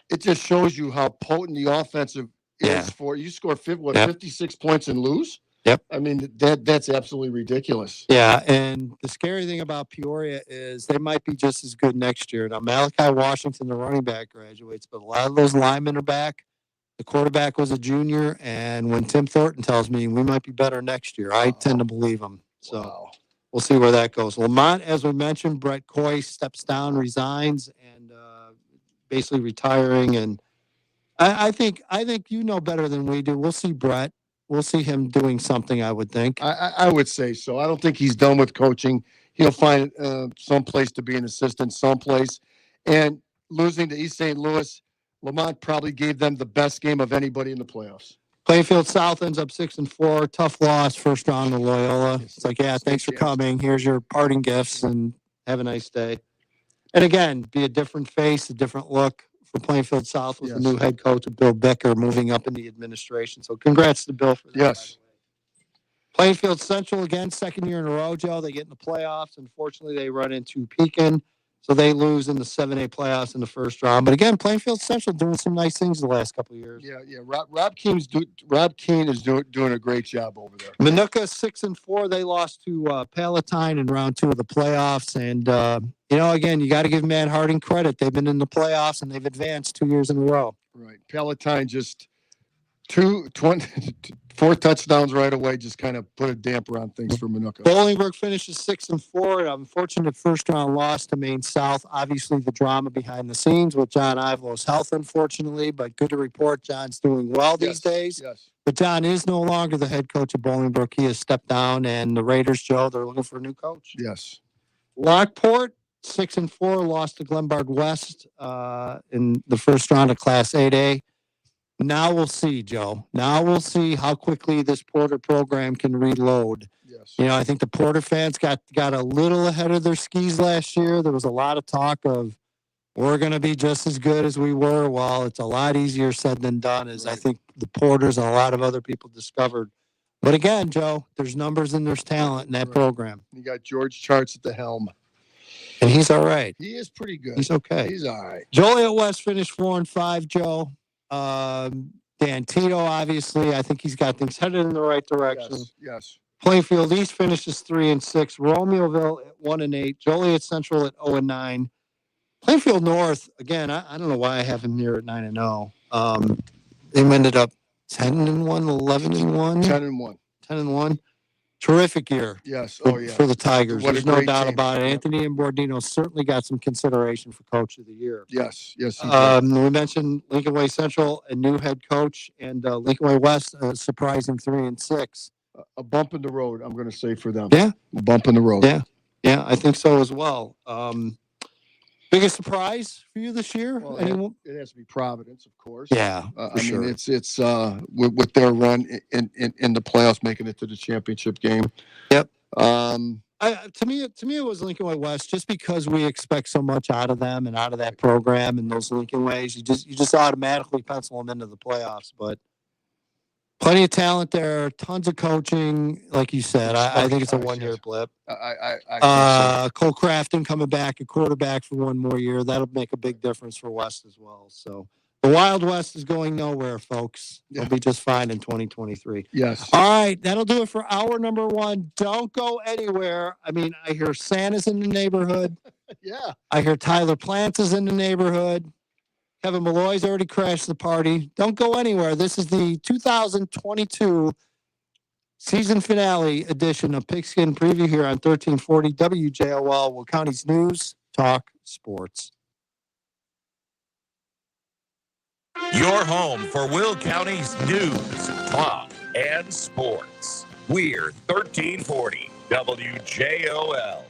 it just shows you how potent the offensive is for you score 56 points and lose? Yep. I mean, that's absolutely ridiculous. Yeah, and the scary thing about Peoria is they might be just as good next year. Now, Malachi Washington, the running back, graduates, but a lot of those linemen are back. The quarterback was a junior, and when Tim Thornton tells me we might be better next year, I tend to believe him. So we'll see where that goes. Lamont, as we mentioned, Brett Coy steps down, resigns, and basically retiring. And I think you know better than we do. We'll see Brett. We'll see him doing something, I would think. I would say so. I don't think he's done with coaching. He'll find some place to be an assistant, someplace. And losing to East St. Louis, Lamont probably gave them the best game of anybody in the playoffs. Plainfield South ends up 6-4. Tough loss, first round to Loyola. It's like, yeah, thanks for coming. Here's your parting gifts, and have a nice day. And again, be a different face, a different look for Plainfield South with the new head coach, Bill Becker, moving up in the administration. So congrats to Bill for that. Yes. Plainfield Central, again, second year in a row, Joe. They get in the playoffs. Unfortunately, they run into Pekin. So they lose in the 7A playoffs in the first round. But again, Plainfield Central doing some nice things the last couple of years. Yeah. Rob Keene is doing a great job over there. Manuka 6-4. They lost to Palatine in round 2 of the playoffs. And again, you got to give Matt Harding credit. They've been in the playoffs and they've advanced 2 years in a row. Right. Palatine just 4 touchdowns right away, just kind of put a damper on things for Manuka. Bolingbrook finishes 6-4. An unfortunate first round loss to Maine South. Obviously, the drama behind the scenes with John Ivelow's health, unfortunately, but good to report John's doing well these days. Yes. But John is no longer the head coach of Bolingbrook. He has stepped down, and the Raiders, Joe, they're looking for a new coach. Yes. Lockport 6-4, lost to Glenbard West in the first round of Class 8A. Now we'll see, Joe. Now we'll see how quickly this Porter program can reload. Yes. I think the Porter fans got a little ahead of their skis last year. There was a lot of talk of we're going to be just as good as we were. Well, it's a lot easier said than done, as I think the Porters and a lot of other people discovered. But again, Joe, there's numbers and there's talent in that program. You got George Charts at the helm. And he's all right. He is pretty good. He's okay. He's all right. Joliet West finished 4-5, Joe. Dan Tito, obviously, I think he's got things headed in the right direction. Yes. Plainfield East finishes 3-6. Romeoville at 1-8. Joliet Central at 0-9. Plainfield North, again, I don't know why I have him here at 9-0. They ended up 10-1, 11-1. 10-1. Terrific year. Yes. For the Tigers. What a There's no great doubt team. about it. Anthony Imbordino certainly got some consideration for Coach of the Year. Yes. He did. We mentioned Lincoln Way Central, a new head coach, and Lincoln Way West, a surprising 3-6. A bump in the road, I'm going to say, for them. Yeah. A bump in the road. Yeah, I think so as well. Biggest surprise for you this year? Well, Anyone? it has to be Providence, of course. Yeah, I mean, it's with their run in the playoffs, making it to the championship game. Yep. To me, it was Lincoln Way West, just because we expect so much out of them and out of that program and those Lincoln Ways. You just automatically pencil them into the playoffs, but plenty of talent there, tons of coaching. Like you said, I think it's a 1-year blip. Cole Crafton coming back at quarterback for 1 more year. That'll make a big difference for West as well. So the Wild West is going nowhere, folks. They'll be just fine in 2023. Yes. All right, that'll do it for hour number 1. Don't go anywhere. I mean, I hear Santa's in the neighborhood. Yeah. I hear Tyler Plants is in the neighborhood. Kevin Malloy's already crashed the party. Don't go anywhere. This is the 2022 Season finale edition of Pigskin Preview here on 1340 WJOL, Will County's News Talk Sports. Your home for Will County's news, talk, and sports. We're 1340 WJOL.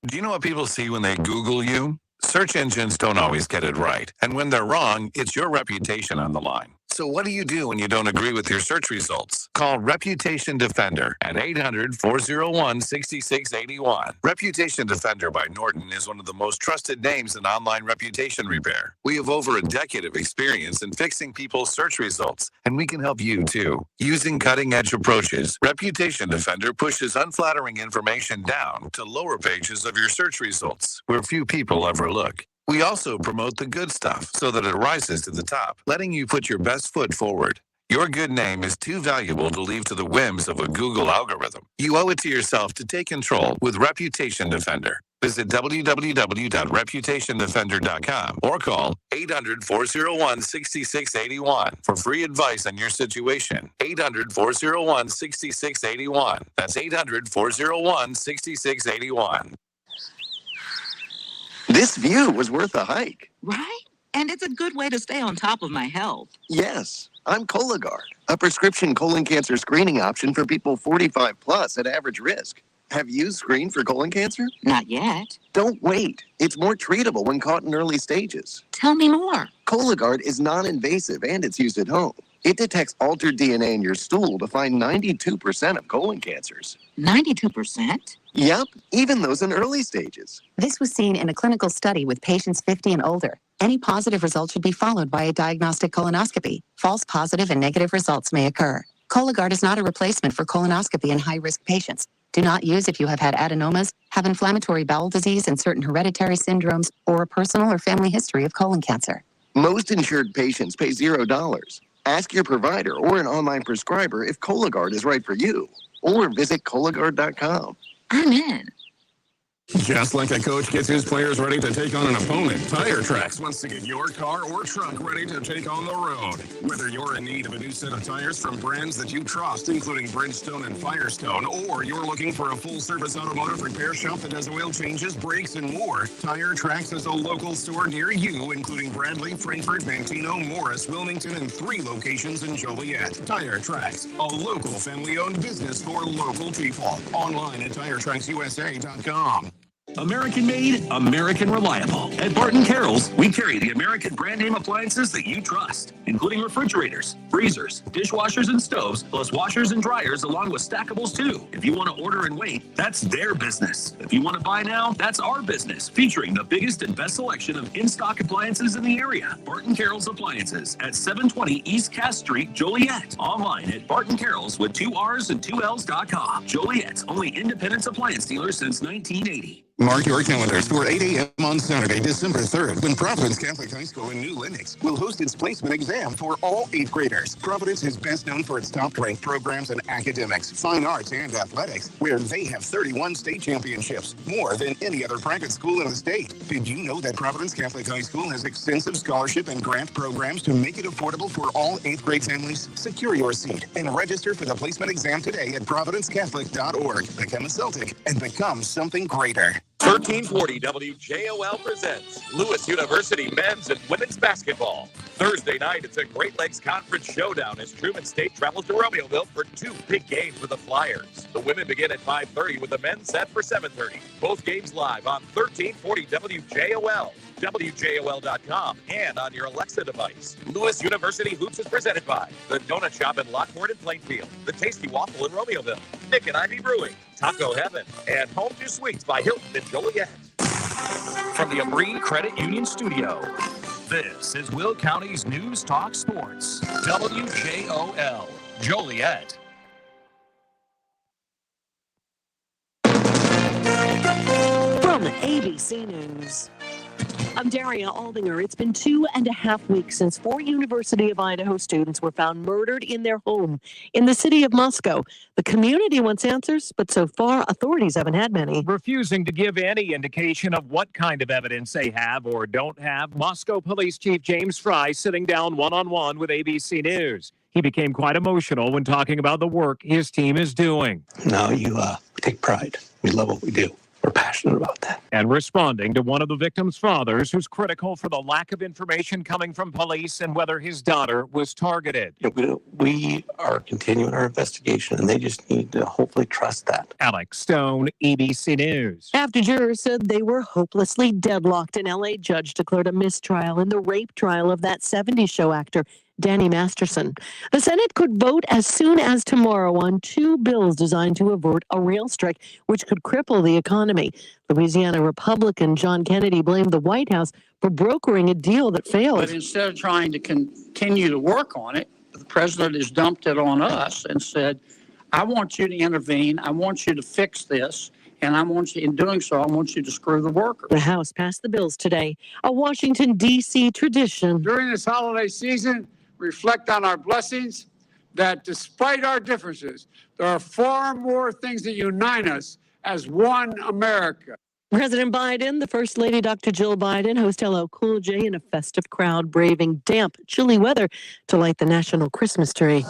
Do you know what people see when they Google you? Search engines don't always get it right. And when they're wrong, it's your reputation on the line. So what do you do when you don't agree with your search results? Call Reputation Defender at 800-401-6681. Reputation Defender by Norton is one of the most trusted names in online reputation repair. We have over a decade of experience in fixing people's search results, and we can help you too. Using cutting-edge approaches, Reputation Defender pushes unflattering information down to lower pages of your search results, where few people ever look. We also promote the good stuff so that it rises to the top, letting you put your best foot forward. Your good name is too valuable to leave to the whims of a Google algorithm. You owe it to yourself to take control with Reputation Defender. Visit www.reputationdefender.com or call 800-401-6681 for free advice on your situation. 800-401-6681. That's 800-401-6681. This view was worth a hike. Right? And it's a good way to stay on top of my health. Yes, I'm Cologuard, a prescription colon cancer screening option for people 45 plus at average risk. Have you screened for colon cancer? Not yet. Don't wait. It's more treatable when caught in early stages. Tell me more. Cologuard is non-invasive and it's used at home. It detects altered DNA in your stool to find 92% of colon cancers. 92%? Yep, even those in early stages. This was seen in a clinical study with patients 50 and older. Any positive result should be followed by a diagnostic colonoscopy. False positive and negative results may occur. Cologuard is not a replacement for colonoscopy in high-risk patients. Do not use if you have had adenomas, have inflammatory bowel disease and certain hereditary syndromes, or a personal or family history of colon cancer. Most insured patients pay $0. Ask your provider or an online prescriber if Cologuard is right for you, or visit Cologuard.com. I'm in. Just like a coach gets his players ready to take on an opponent, Tire Tracks wants to get your car or truck ready to take on the road. Whether you're in need of a new set of tires from brands that you trust, including Bridgestone and Firestone, or you're looking for a full-service automotive repair shop that does oil changes, brakes, and more, Tire Tracks is a local store near you, including Bradley, Frankfort, Mantino, Morris, Wilmington, and 3 locations in Joliet. Tire Tracks, a local family-owned business for local people. Online at TireTracksUSA.com. American made, American reliable. At Barton Carroll's, we carry the American brand name appliances that you trust, including refrigerators, freezers, dishwashers, and stoves, plus washers and dryers, along with stackables too. If you want to order and wait, that's their business. If you want to buy now, that's our business, featuring the biggest and best selection of in-stock appliances in the area. Barton Carroll's Appliances at 720 East Cass Street, Joliet. Online at Barton Carroll's with 2 R's and 2 L's.com. Joliet's only independent appliance dealer since 1980. Mark your calendars for 8 a.m. on Saturday, December 3rd, when Providence Catholic High School in New Lenox will host its placement exam for all 8th graders. Providence is best known for its top-ranked programs in academics, fine arts, and athletics, where they have 31 state championships, more than any other private school in the state. Did you know that Providence Catholic High School has extensive scholarship and grant programs to make it affordable for all 8th grade families? Secure your seat and register for the placement exam today at providencecatholic.org. Become a Celtic and become something greater. 1340 WJOL presents Lewis University men's and women's basketball. Thursday night, it's a Great Lakes Conference showdown as Truman State travels to Romeoville for 2 big games with the Flyers. The women begin at 5:30 with the men set for 7:30. Both games live on 1340 WJOL, WJOL.com, and on your Alexa device. Lewis University Hoops is presented by the Donut Shop in Lockport and Plainfield, the Tasty Waffle in Romeoville, Nick and Ivy Brewing, Taco Heaven, and Home to Suites by Hilton in Joliet. From the Abri Credit Union Studio, this is Will County's News Talk Sports, WJOL, Joliet. From ABC News, I'm Daria Aldinger. It's been 2.5 weeks since 4 University of Idaho students were found murdered in their home in the city of Moscow. The community wants answers, but so far, authorities haven't had many. Refusing to give any indication of what kind of evidence they have or don't have, Moscow Police Chief James Fry sitting down one-on-one with ABC News. He became quite emotional when talking about the work his team is doing. No, you take pride. We love what we do. We're passionate about that. And responding to one of the victim's fathers, who's critical for the lack of information coming from police and whether his daughter was targeted. We are continuing our investigation, and they just need to hopefully trust that. Alex Stone, ABC News. After jurors said they were hopelessly deadlocked, an LA judge declared a mistrial in the rape trial of that 70s show actor, Danny Masterson. The Senate could vote as soon as tomorrow on 2 bills designed to avert a rail strike, which could cripple the economy. Louisiana Republican John Kennedy blamed the White House for brokering a deal that failed. But instead of trying to continue to work on it, the president has dumped it on us and said, I want you to intervene. I want you to fix this. And I want you, in doing so, I want you to screw the workers. The House passed the bills today, a Washington, D.C. tradition. During this holiday season, reflect on our blessings that despite our differences, there are far more things that unite us as one America. President Biden, the First Lady Dr. Jill Biden, host LL Cool J in a festive crowd braving damp, chilly weather to light the national Christmas tree.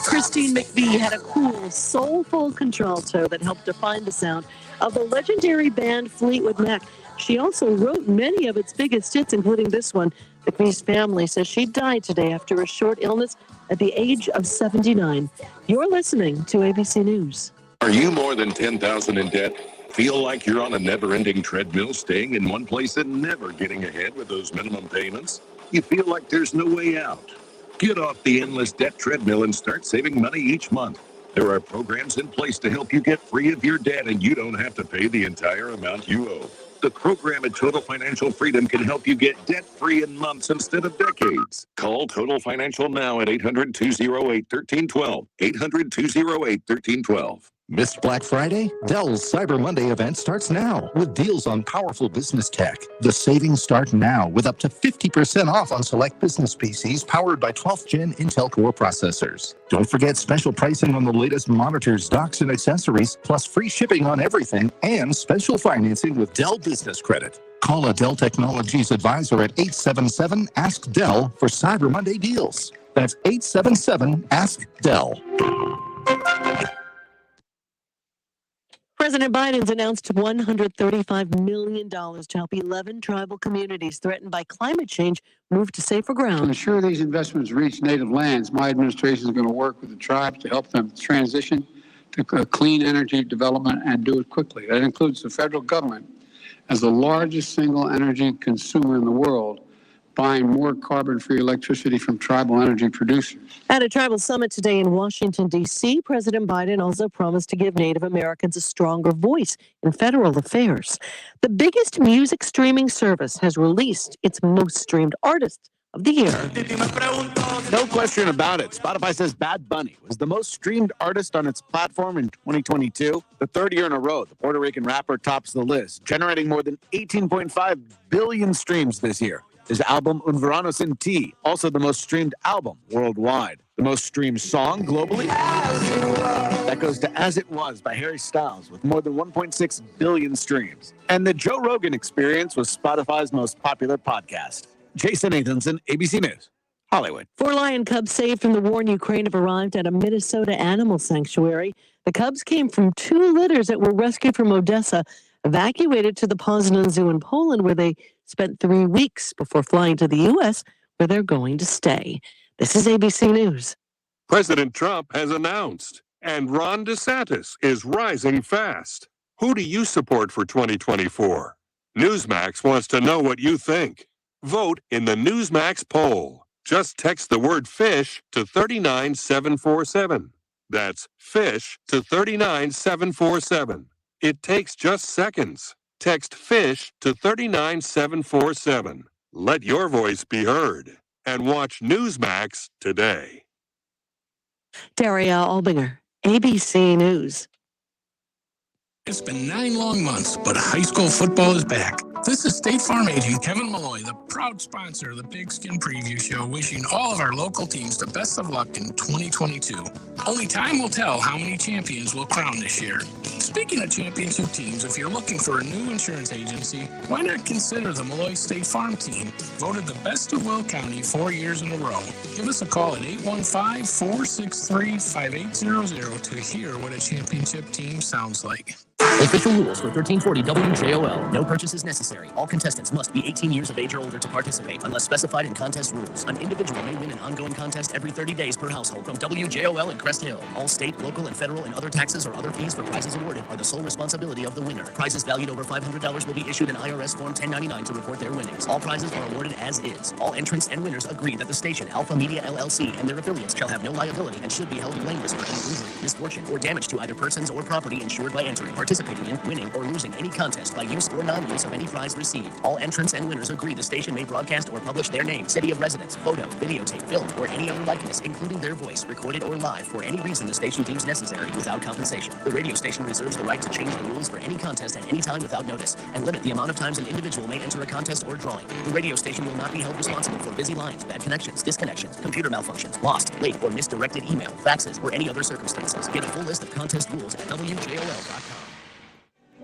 Christine McVie had a cool, soulful contralto that helped define the sound of the legendary band Fleetwood Mac. She also wrote many of its biggest hits, including this one. McVie's family says she died today after a short illness at the age of 79. You're listening to ABC News. Are you more than $10,000 in debt? Feel like you're on a never-ending treadmill, staying in one place and never getting ahead with those minimum payments? You feel like there's no way out? Get off the endless debt treadmill and start saving money each month. There are programs in place to help you get free of your debt, and you don't have to pay the entire amount you owe. The program at Total Financial Freedom can help you get debt-free in months instead of decades. Call Total Financial now at 800-208-1312. 800-208-1312. Missed Black Friday? Dell's Cyber Monday event starts now with deals on powerful business tech. The savings start now with up to 50% off on select business PCs powered by 12th Gen Intel Core processors. Don't forget special pricing on the latest monitors, docks, and accessories, plus free shipping on everything and special financing with Dell Business Credit. Call a Dell Technologies advisor at 877-ASK-DELL for Cyber Monday deals. That's 877-ASK-DELL. President Biden's announced $135 million to help 11 tribal communities threatened by climate change move to safer ground. To ensure these investments reach native lands, my administration is going to work with the tribes to help them transition to clean energy development and do it quickly. That includes the federal government as the largest single energy consumer in the world, buying more carbon-free electricity from tribal energy producers. At a tribal summit today in Washington, D.C., President Biden also promised to give Native Americans a stronger voice in federal affairs. The biggest music streaming service has released its most streamed artist of the year. No question about it. Spotify says Bad Bunny was the most streamed artist on its platform in 2022. The third year in a row, the Puerto Rican rapper tops the list, generating more than 18.5 billion streams this year. His album Un Verano Sin Ti, also the most streamed album worldwide. The most streamed song globally? That goes to As It Was by Harry Styles with more than 1.6 billion streams. And The Joe Rogan Experience was Spotify's most popular podcast. Jason Nathanson, ABC News, Hollywood. 4 lion cubs saved from the war in Ukraine have arrived at a Minnesota animal sanctuary. The cubs came from 2 litters that were rescued from Odessa, evacuated to the Poznan Zoo in Poland, where they spent 3 weeks before flying to the U.S., where they're going to stay. This is ABC News. President Trump has announced, and Ron DeSantis is rising fast. Who do you support for 2024? Newsmax wants to know what you think. Vote in the Newsmax poll. Just text the word FISH to 39747. That's FISH to 39747. It takes just seconds. Text FISH to 39747. Let your voice be heard. And watch Newsmax today. Daria Albinger, ABC News. It's been 9 long months, but high school football is back. This is State Farm agent Kevin Malloy, the proud sponsor of the Pigskin Preview Show, wishing all of our local teams the best of luck in 2022. Only time will tell how many champions we'll crown this year. Speaking of championship teams, if you're looking for a new insurance agency, why not consider the Malloy State Farm team, voted the best of Will County 4 years in a row. Give us a call at 815-463-5800 to hear what a championship team sounds like. Official rules for 1340 WJOL. No purchase is necessary. All contestants must be 18 years of age or older to participate, unless specified in contest rules. An individual may win an ongoing contest every 30 days per household from WJOL in Crest Hill. All state, local, and federal and other taxes or other fees for prizes awarded are the sole responsibility of the winner. Prizes valued over $500 will be issued an IRS Form 1099 to report their winnings. All prizes are awarded as is. All entrants and winners agree that the station, Alpha Media LLC, and their affiliates shall have no liability and should be held blameless for any injury, misfortune, or damage to either persons or property insured by entering, participating in, winning, or losing any contest by use or non-use of any prize received. All entrants and winners agree the station may broadcast or publish their name, city of residence, photo, videotape, film, or any other likeness, including their voice, recorded or live, for any reason the station deems necessary without compensation. The radio station reserves the right to change the rules for any contest at any time without notice, and limit the amount of times an individual may enter a contest or drawing. The radio station will not be held responsible for busy lines, bad connections, disconnections, computer malfunctions, lost, late, or misdirected email, faxes, or any other circumstances. Get a full list of contest rules at WJOL.com.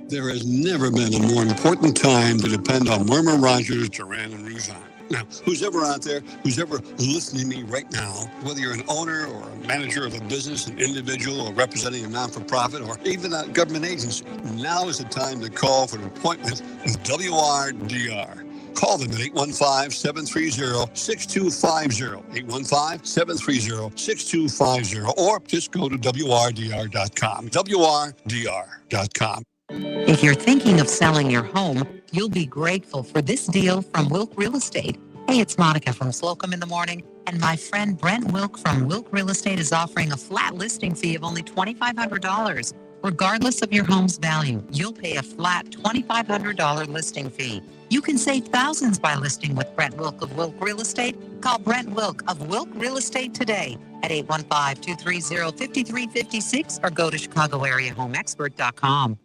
There has never been a more important time to depend on Murmur, Rogers, Duran, and Rougon. Now, who's ever out there, who's ever listening to me right now, whether you're an owner or a manager of a business, an individual, or representing a non-for-profit, or even a government agency, now is the time to call for an appointment with WRDR. Call them at 815-730-6250, 815-730-6250, or just go to WRDR.com, WRDR.com. If you're thinking of selling your home, you'll be grateful for this deal from Wilk Real Estate. Hey, it's Monica from Slocum in the Morning, and my friend Brent Wilk from Wilk Real Estate is offering a flat listing fee of only $2,500. Regardless of your home's value, you'll pay a flat $2,500 listing fee. You can save thousands by listing with Brent Wilk of Wilk Real Estate. Call Brent Wilk of Wilk Real Estate today at 815-230-5356 or go to ChicagoAreaHomeExpert.com.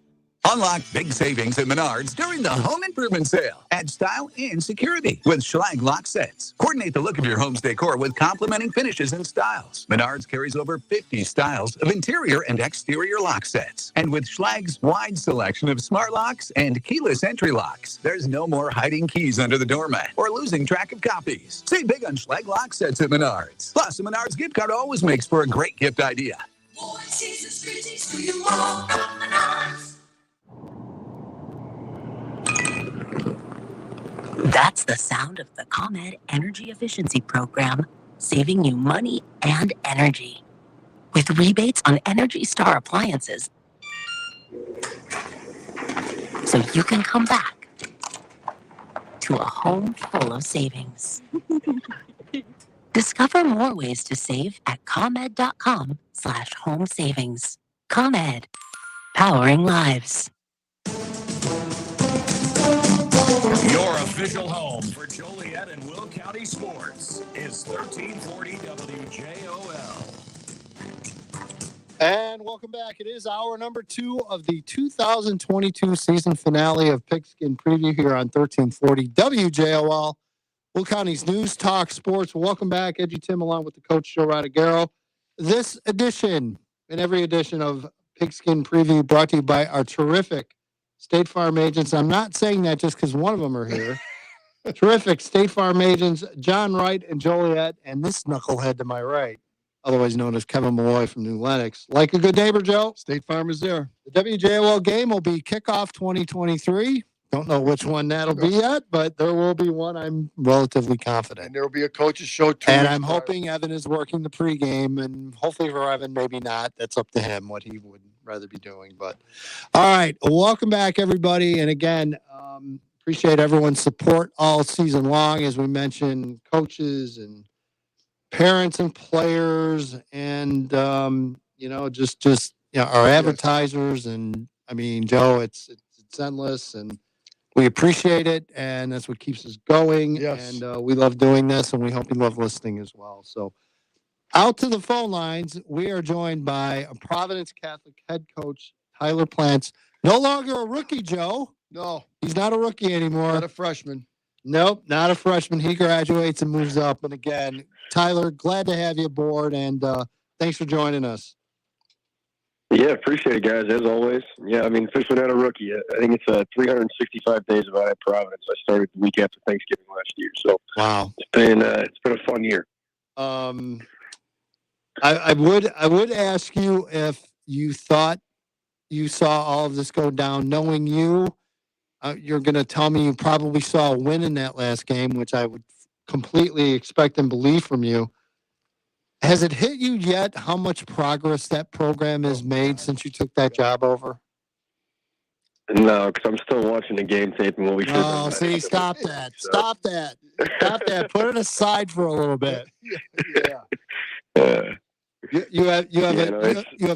Unlock big savings at Menards during the home improvement sale. Add style and security with Schlag lock sets. Coordinate the look of your home's decor with complementing finishes and styles. Menards carries over 50 styles of interior and exterior lock sets. And with Schlag's wide selection of smart locks and keyless entry locks, there's no more hiding keys under the doormat or losing track of copies. Save big on Schlag lock sets at Menards. Plus, a Menards gift card always makes for a great gift idea. That's the sound of the ComEd Energy Efficiency Program, saving you money and energy. With rebates on Energy Star appliances, so you can come back to a home full of savings. Discover more ways to save at ComEd.com/home savings. ComEd, powering lives. Your official home for Joliet and Will County sports is 1340 WJOL. And welcome back. It is hour number 2 of the 2022 season finale of Pigskin Preview here on 1340 WJOL, Will County's News Talk Sports. Welcome back, EDGYTIM, along with the coach Joe Radagaro. This edition and every edition of Pigskin Preview brought to you by our terrific State Farm agents. I'm not saying that just because one of them are here. Terrific State Farm agents, John Wright and Joliet, and this knucklehead to my right, otherwise known as Kevin Malloy from New Lenox. Like a good neighbor, Joe. State Farm is there. The WJOL game will be kickoff 2023. Don't know which one that'll be yet, but there will be one. I'm relatively confident. And there will be a coach's show too. And I'm hoping Evan is working the pregame, and hopefully for Evan, maybe not. That's up to him what he would rather be doing. But all right, welcome back, everybody. And again, appreciate everyone's support all season long. As we mentioned, coaches and parents and players, and just our advertisers. And I mean, Joe, it's endless, and we appreciate it, and that's what keeps us going. Yes. And we love doing this, and we hope you love listening as well. So out to the phone lines, we are joined by a Providence Catholic head coach, Tyler Plants. No longer a rookie, Joe. No. He's not a rookie anymore. Not a freshman. Nope, not a freshman. He graduates and moves up. And again, Tyler, glad to have you aboard, and thanks for joining us. Yeah, appreciate it, guys, as always. Yeah, I mean, officially not a rookie yet. I think it's 365 days of I Providence. I started the week after Thanksgiving last year, so wow, it's been a fun year. I would ask you if you thought you saw all of this go down, knowing you. You're going to tell me you probably saw a win in that last game, which I would completely expect and believe from you. Has it hit you yet how much progress that program has made since you took that job over? No, because I'm still watching the game tape and what we should have done. Oh, see, stop that. Stop that. Stop that. Put it aside for a little bit. You have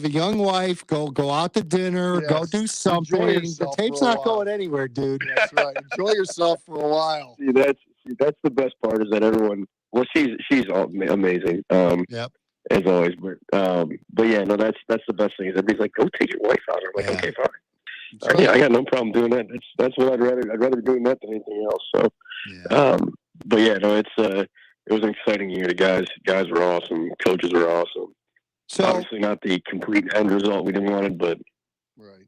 a young wife. Go out to dinner. Yes. Go do something. The tape's not going anywhere, dude. That's right. Enjoy yourself for a while. See, that's the best part is that everyone. Well, she's amazing. Yep. As always, but yeah, no, that's the best thing is everybody's like, go take your wife out. I'm like, okay, fine. Yeah, I got no problem doing that. That's what I'd rather be doing that than anything else. So, but yeah, no, it was an exciting year. The guys were awesome. Coaches were awesome. So obviously not the complete end result we didn't want it, but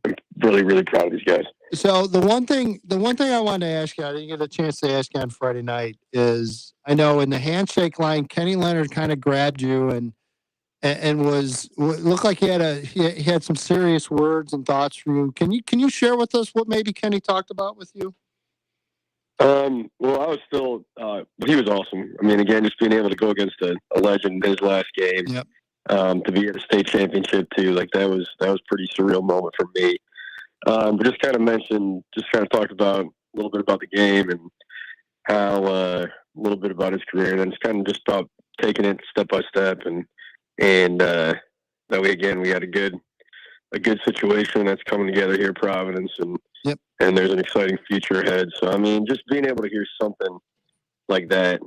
I'm really, really proud of these guys. So the one thing I wanted to ask you, I didn't get a chance to ask you on Friday night, is I know in the handshake line, Kenny Leonard kind of grabbed you and looked like he had some serious words and thoughts for you. Can you share with us what maybe Kenny talked about with you? Well, I was still he was awesome. I mean, again, just being able to go against a legend in his last game. Yep. To be at a state championship too, like that was a pretty surreal moment for me. But just kind of talked about a little bit about the game and how a little bit about his career, and then just kind of just about taking it step by step, and that way again we had a good situation that's coming together here at Providence, and there's an exciting future ahead. So I mean, just being able to hear something like that,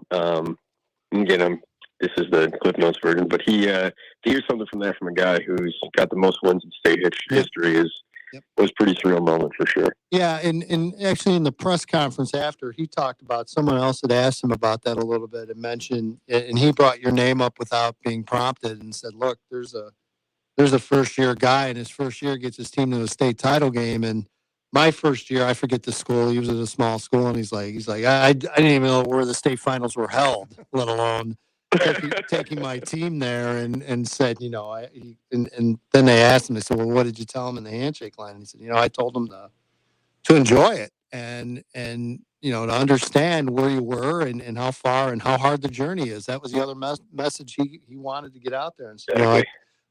again, this is the Cliff Notes version, but to hear something from a guy who's got the most wins in state history was pretty surreal moment for sure. Yeah, and actually in the press conference after, he talked about someone else had asked him about that a little bit and mentioned, and he brought your name up without being prompted and said, "Look, there's a first year guy, and his first year gets his team to the state title game, and my first year, I forget the school. He was at a small school, and he's like, I didn't even know where the state finals were held, let alone." Taking my team there and said, and then they asked him, they said, well, what did you tell him in the handshake line? And he said, I told him to enjoy it and to understand where you were and how far and how hard the journey is. That was the other message he wanted to get out there. And so,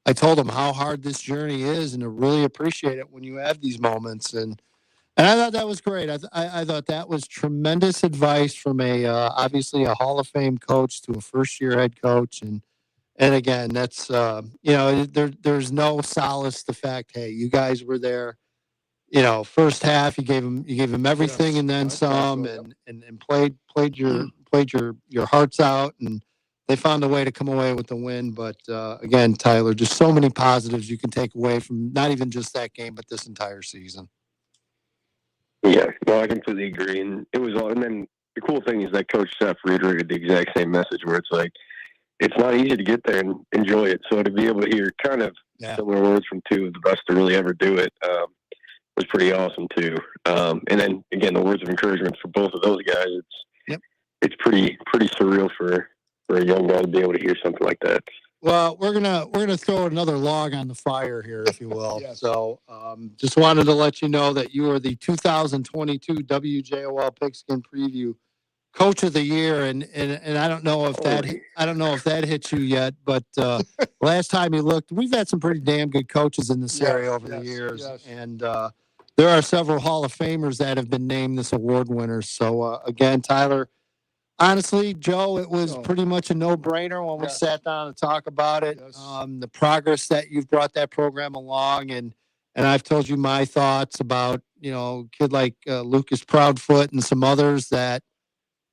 I told him how hard this journey is and to really appreciate it when you have these moments. And I thought that was great. I thought that was tremendous advice from obviously a Hall of Fame coach to a first-year head coach, and again, that's there's no solace the fact. Hey, you guys were there. First half you gave him everything and then some, and played your hearts out, and they found a way to come away with the win. But again, Tyler, just so many positives you can take away from not even just that game, but this entire season. Yeah, no, I completely agree. And it was all, and then the cool thing is that Coach Seth reiterated the exact same message where it's like, it's not easy to get there and enjoy it. So to be able to hear kind of similar words from two of the best to really ever do it was pretty awesome too. And then again, the words of encouragement for both of those guys, it's pretty surreal for a young guy to be able to hear something like that. Well, we're gonna throw another log on the fire here, if you will. Yes. So, just wanted to let you know that you are the 2022 WJOL Pigskin Preview Coach of the Year, and I don't know if that hits you yet, but last time you looked, we've had some pretty damn good coaches in this area over the years, and there are several Hall of Famers that have been named this award winners. So, again, Tyler. Honestly, Joe, it was pretty much a no-brainer when we sat down to talk about it. The progress that you've brought that program along, and I've told you my thoughts about a kid like Lucas Proudfoot and some others that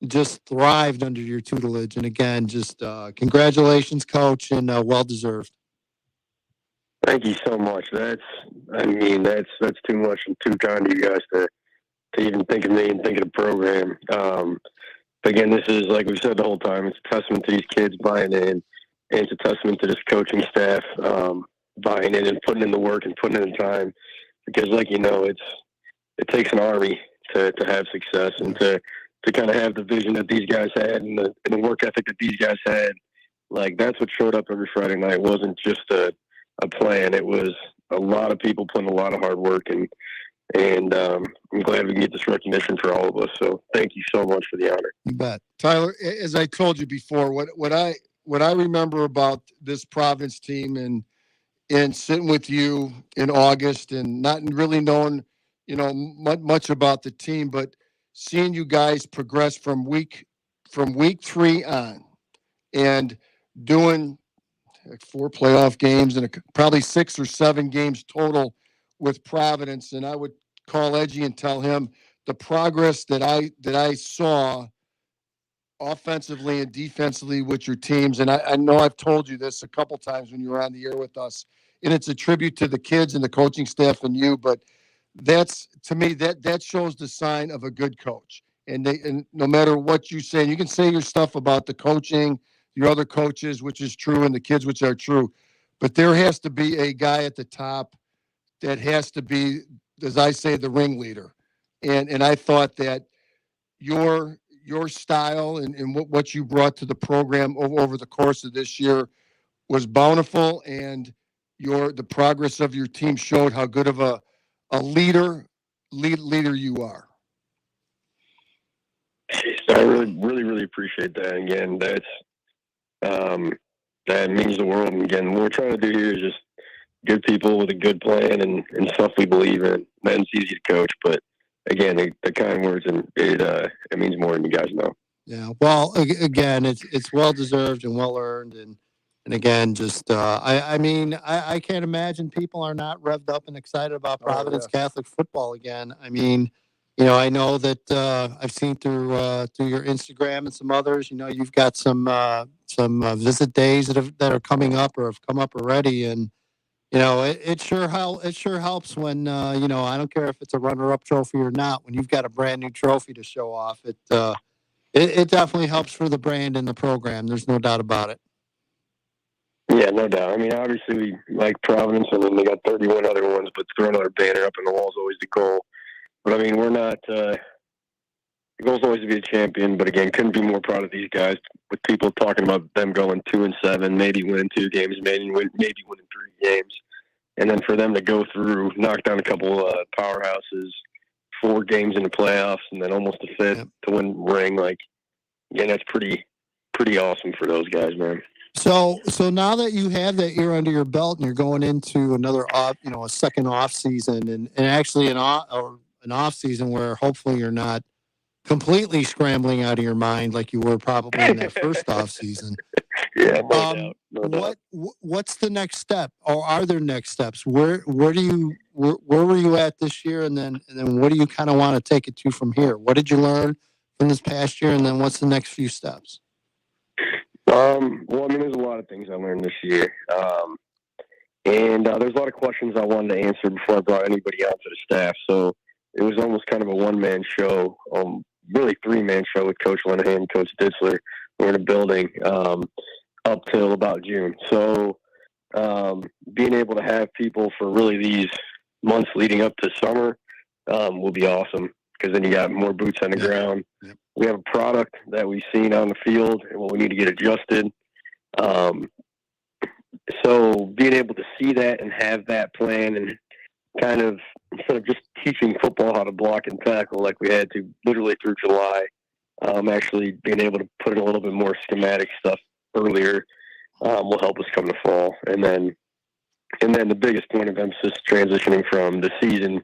just thrived under your tutelage. And again, just congratulations, Coach, and well-deserved. Thank you so much. That's too much and too kind of you guys to even think of me and think of the program. But again, this is, like we said the whole time, it's a testament to these kids buying in, and it's a testament to this coaching staff buying in and putting in the work and putting in the time. Because, like it takes an army to have success and to kind of have the vision that these guys had and the work ethic that these guys had. Like, that's what showed up every Friday night. It wasn't just a plan. It was a lot of people putting a lot of hard work, and I'm glad we can get this recognition for all of us. So thank you so much for the honor. You bet. Tyler, as I told you before, what I remember about this Providence team and sitting with you in August and not really knowing, much about the team, but seeing you guys progress from week 3 on and doing like 4 playoff games and probably 6 or 7 games total with Providence. And I would call Edgy and tell him the progress that I saw offensively and defensively with your teams. And I know I've told you this a couple times when you were on the air with us, and it's a tribute to the kids and the coaching staff and you, but that's, to me, that shows the sign of a good coach. And no matter what you say, you can say your stuff about the coaching, your other coaches, which is true, and the kids, which are true, but there has to be a guy at the top that has to be, as I say, the ringleader. And I thought that your style and what you brought to the program over the course of this year was bountiful, and the progress of your team showed how good of a leader you are. I really appreciate that. Again, that means the world. And again, what we're trying to do here is just good people with a good plan and stuff we believe in. Then it's easy to coach, but again, the kind words, and it means more than you guys know. Yeah. Well, again, it's well deserved and well earned, and again, just I can't imagine people are not revved up and excited about Providence Catholic football again. I mean, I know that I've seen through your Instagram and some others. You've got some visit days that are coming up or have come up already, and it sure helps when I don't care if it's a runner-up trophy or not. When you've got a brand new trophy to show off, it definitely helps for the brand and the program. There's no doubt about it. Yeah, no doubt. I mean, obviously, we like Providence, and then they got 31 other ones, but throwing another banner up on the wall is always the goal. But, I mean, we're not the goal is always to be a champion, but, again, couldn't be more proud of these guys with people talking about them going 2-7, maybe winning 2 games, maybe winning 3 games. And then for them to go through, knock down a couple powerhouses, 4 games in the playoffs, and then almost a 5th to win ring, that's pretty awesome for those guys, man. So now that you have that year under your belt and you're going into another a second off season and actually an off season where hopefully you're not completely scrambling out of your mind like you were probably in that first off season. Yeah, no doubt. What's the next step, or are there next steps? Where were you at this year, and then what do you kind of want to take it to from here? What did you learn from this past year, and then what's the next few steps? Well, I mean, there's a lot of things I learned this year. And there's a lot of questions I wanted to answer before I brought anybody onto the staff. So it was almost kind of a one-man show, really 3-man show with Coach Linehan and Coach Ditzler. We're in a building up till about June. So being able to have people for really these months leading up to summer will be awesome, because then you got more boots on the ground. Yep. We have a product that we've seen on the field and what we need to get adjusted. So being able to see that and have that plan, and kind of, instead of just teaching football how to block and tackle like we had to literally through July, actually being able to put in a little bit more schematic stuff earlier will help us come to fall. And then the biggest point of emphasis transitioning from the season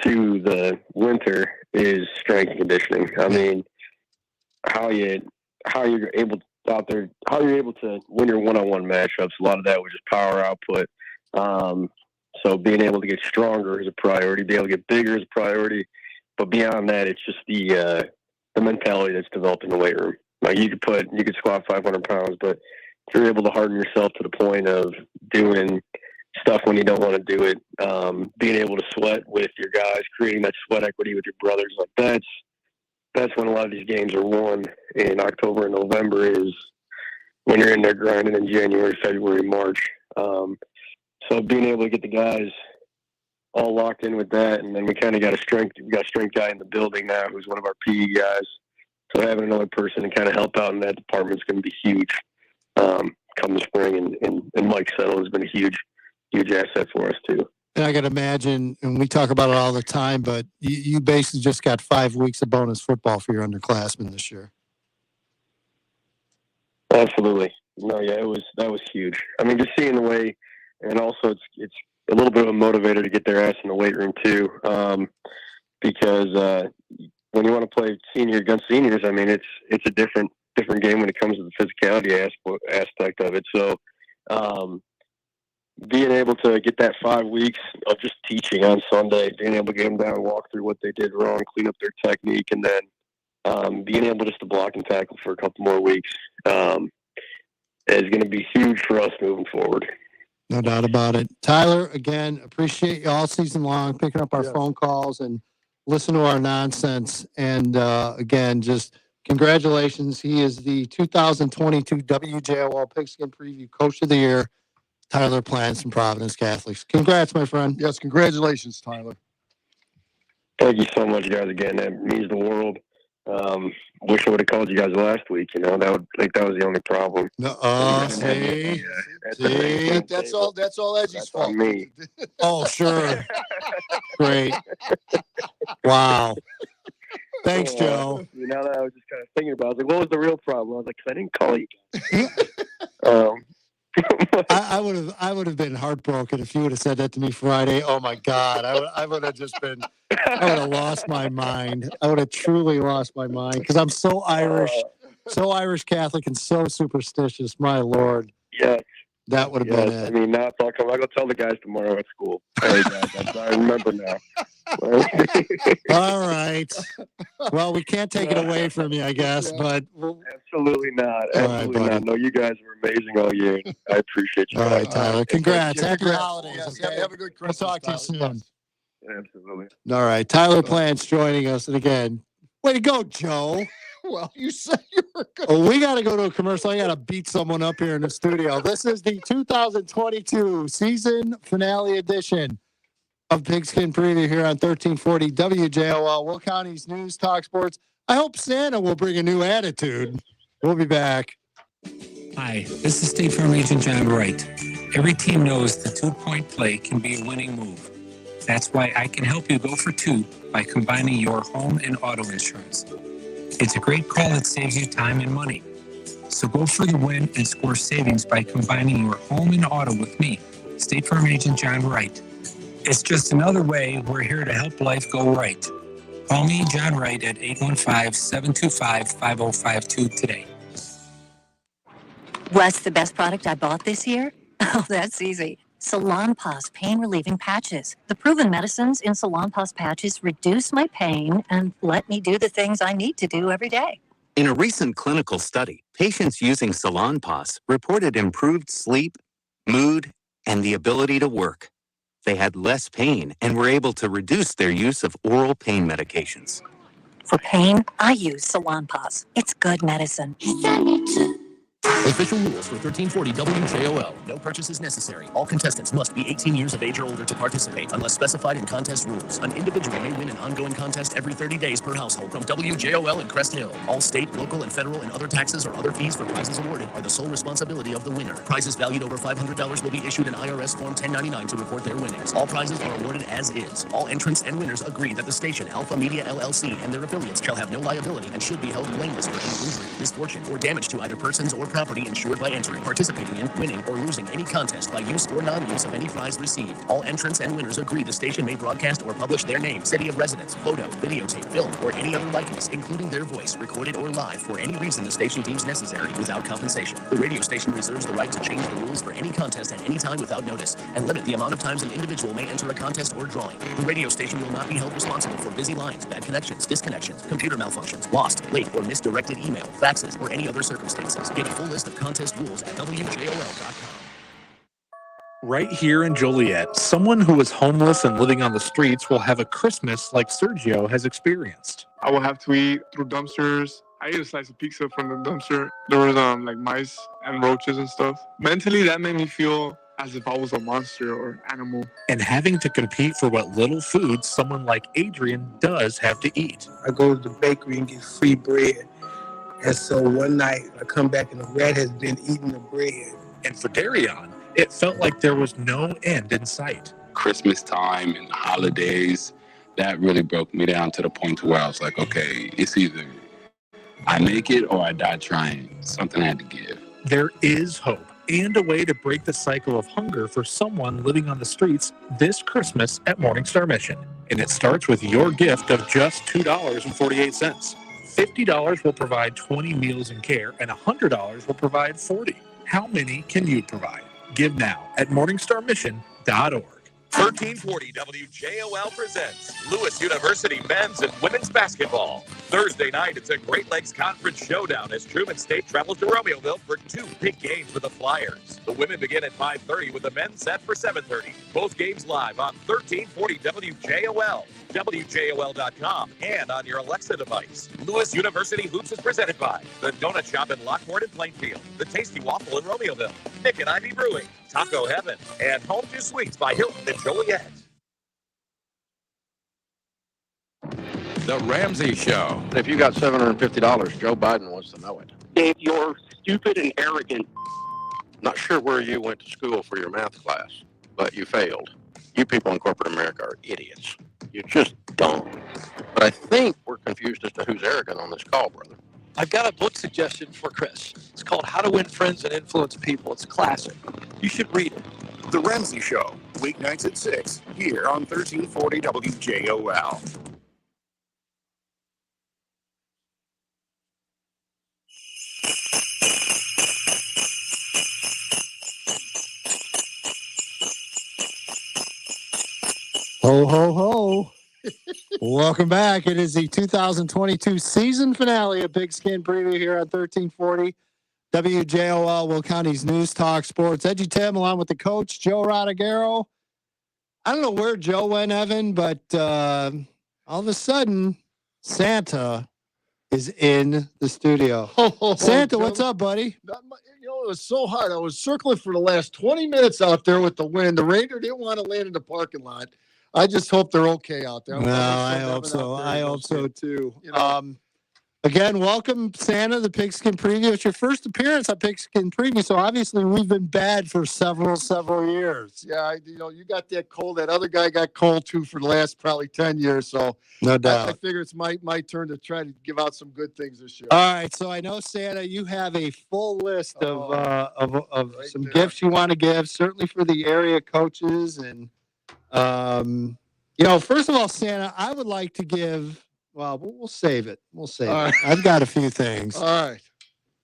to the winter is strength and conditioning. I mean, how you're able to win your one-on-one matchups. A lot of that was just power output. So being able to get stronger is a priority. Being able to get bigger is a priority. But beyond that, it's just the mentality that's developed in the weight room. Like, you could squat 500 pounds, but if you're able to harden yourself to the point of doing stuff when you don't want to do it. Being able to sweat with your guys, creating that sweat equity with your brothers, like that's when a lot of these games are won in October and November, is when you're in there grinding in January, February, March. So being able to get the guys all locked in with that, and then we kind of got a strength guy in the building now who's one of our PE guys. So having another person to kind of help out in that department is going to be huge come the spring. And Mike Settle has been a huge asset for us too. And I got to imagine, and we talk about it all the time, but you basically just got 5 weeks of bonus football for your underclassmen this year. Absolutely. No, yeah, that was huge. I mean, just seeing the way, and also it's a little bit of a motivator to get their ass in the weight room too, because when you want to play senior against seniors, I mean, it's a different game when it comes to the physicality aspect of it. So, being able to get that 5 weeks of just teaching on Sunday, being able to get them down and walk through what they did wrong, clean up their technique, and then being able just to block and tackle for a couple more weeks is going to be huge for us moving forward. No doubt about it. Tyler, again, appreciate you all season long, picking up our phone calls and listen to our nonsense. And again, just congratulations. He is the 2022 WJOL Pigskin Preview Coach of the Year, Tyler Plants from Providence Catholics. Congrats, my friend. Yes, congratulations, Tyler. Thank you so much, guys. Again, that means the world. Wish I would have called you guys last week. You know, that was the only problem. That's all Edgy's fault. On me. Oh, sure. Great. Wow. Thanks, Joe. You know, that I was just kind of thinking about. I was like, what was the real problem? I was like, 'cause I didn't call you. I would have been heartbroken if you would have said that to me Friday. Oh my God. I would have lost my mind. I would have truly lost my mind because I'm so Irish Catholic and so superstitious. My Lord. Yes. That would have been it. I mean, now I'll go tell the guys tomorrow at school. Hey guys, I remember now. All right. Well, we can't take it away from you, I guess, but absolutely not. Absolutely not. No, you guys were amazing all year. I appreciate you. All right, Tyler. Congrats. Happy holidays. Yes, have a good Christmas. We'll talk to you soon. Absolutely. All right. Tyler Plants joining us. And again, way to go, Joe. Well, you said you were good. Oh, we got to go to a commercial. I got to beat someone up here in the studio. This is the 2022 season finale edition of Pigskin Preview here on 1340 WJOL, Will County's News Talk Sports. I hope Santa will bring a new attitude. We'll be back. Hi, this is State Farm Agent John Wright. Every team knows the 2-point play can be a winning move. That's why I can help you go for 2 by combining your home and auto insurance. It's a great call that saves you time and money. So go for the win and score savings by combining your home and auto with me, State Farm Agent John Wright. It's just another way we're here to help life go right. Call me, John Wright, at 815-725-5052 today. What's the best product I bought this year? Oh, that's easy. Salonpas pain-relieving patches. The proven medicines in Salonpas patches reduce my pain and let me do the things I need to do every day. In a recent clinical study, patients using Salonpas reported improved sleep, mood, and the ability to work. They had less pain and were able to reduce their use of oral pain medications. For pain, I use Salonpas. It's good medicine. Official rules for 1340 WJOL. No purchases necessary. All contestants must be 18 years of age or older to participate unless specified in contest rules. An individual may win an ongoing contest every 30 days per household from WJOL in Crest Hill. All state, local, and federal and other taxes or other fees for prizes awarded are the sole responsibility of the winner. Prizes valued over $500 will be issued an IRS Form 1099 to report their winnings. All prizes are awarded as is. All entrants and winners agree that the station, Alpha Media LLC, and their affiliates shall have no liability and should be held blameless for any injury, misfortune, or damage to either persons or property insured by entering, participating in, winning, or losing any contest by use or non-use of any prize received. All entrants and winners agree the station may broadcast or publish their name, city of residence, photo, videotape, film, or any other likeness, including their voice, recorded or live, for any reason the station deems necessary, without compensation. The radio station reserves the right to change the rules for any contest at any time without notice, and limit the amount of times an individual may enter a contest or drawing. The radio station will not be held responsible for busy lines, bad connections, disconnections, computer malfunctions, lost, late, or misdirected email, faxes, or any other circumstances. Get a full list of contest rules at WJOL.com. Right here in Joliet, someone who is homeless and living on the streets will have a Christmas like Sergio has experienced. I will have to eat through dumpsters. I ate a slice of pizza from the dumpster. There was like mice and roaches and stuff. Mentally, that made me feel as if I was a monster or animal. And having to compete for what little food someone like Adrian does have to eat. I go to the bakery and get free bread. And so one night I come back and the rat has been eating the bread. And for Darion, it felt like there was no end in sight. Christmas time and the holidays, that really broke me down to the point to where I was like, okay, it's either I make it or I die trying. Something had to give. There is hope and a way to break the cycle of hunger for someone living on the streets this Christmas at Morningstar Mission. And it starts with your gift of just $2.48. $50 will provide 20 meals and care, and $100 will provide 40. How many can you provide? Give now at morningstarmission.org. 1340 WJOL presents Lewis University men's and women's basketball. Thursday night, it's a Great Lakes Conference showdown as Truman State travels to Romeoville for two big games with the Flyers. The women begin at 5:30 with the men set for 7:30. Both games live on 1340 WJOL, WJOL.com, and on your Alexa device. Lewis University Hoops is presented by the Donut Shop in Lockport and Plainfield, the Tasty Waffle in Romeoville, Nick and Ivy Brewing, Taco Heaven, and Home to Suites by Hilton and Joliet. The Ramsey Show. If you got $750, Joe Biden wants to know it. Dave, you're stupid and arrogant. Not sure where you went to school for your math class, but you failed. You people in corporate America are idiots. You're just dumb. But I think we're confused as to who's arrogant on this call, brother. I've got a book suggestion for Chris. It's called How to Win Friends and Influence People. It's a classic. You should read it. The Ramsey Show, weeknights at 6, here on 1340 WJOL. Ho, ho, ho. Welcome back. It is the 2022 season finale of Pigskin Preview here on 1340 WJOL, Will County's News Talk Sports. EDGYTIM along with the coach, Joe Rodriguero. I don't know where Joe went, Evan, but all of a sudden, Santa is in the studio. Santa, Jim. what's up, buddy? It was so hard. I was circling for the last 20 minutes out there with the wind. The Raider didn't want to land in the parking lot. I just hope they're okay out there. I hope so. I hope so too. Again, welcome, Santa, the Pigskin Preview. It's your first appearance on Pigskin Preview, so obviously we've been bad for several years. Yeah, you got that cold. That other guy got cold too for the last probably 10 years. So no doubt. I figure it's my turn to try to give out some good things this year. All right, so I know, Santa, you have a full list of some gifts you want to give, certainly for the area coaches. And, first of all, Santa, I would like to give. Well, we'll save it. We'll save it. Right. I've got a few things. All right.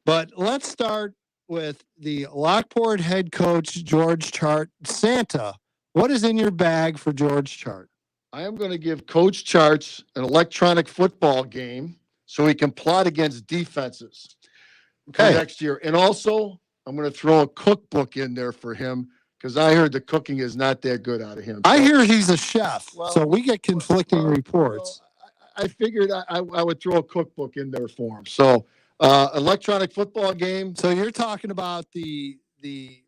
But let's start with the Lockport head coach, George Chart. Santa, what is in your bag for George Chart? I am going to give Coach Charts an electronic football game so he can plot against defenses for next year. And also, I'm going to throw a cookbook in there for him because I heard the cooking is not that good out of him. I hear he's a chef, so we get conflicting reports. I figured I would throw a cookbook in there for him. So, electronic football game. So you're talking about the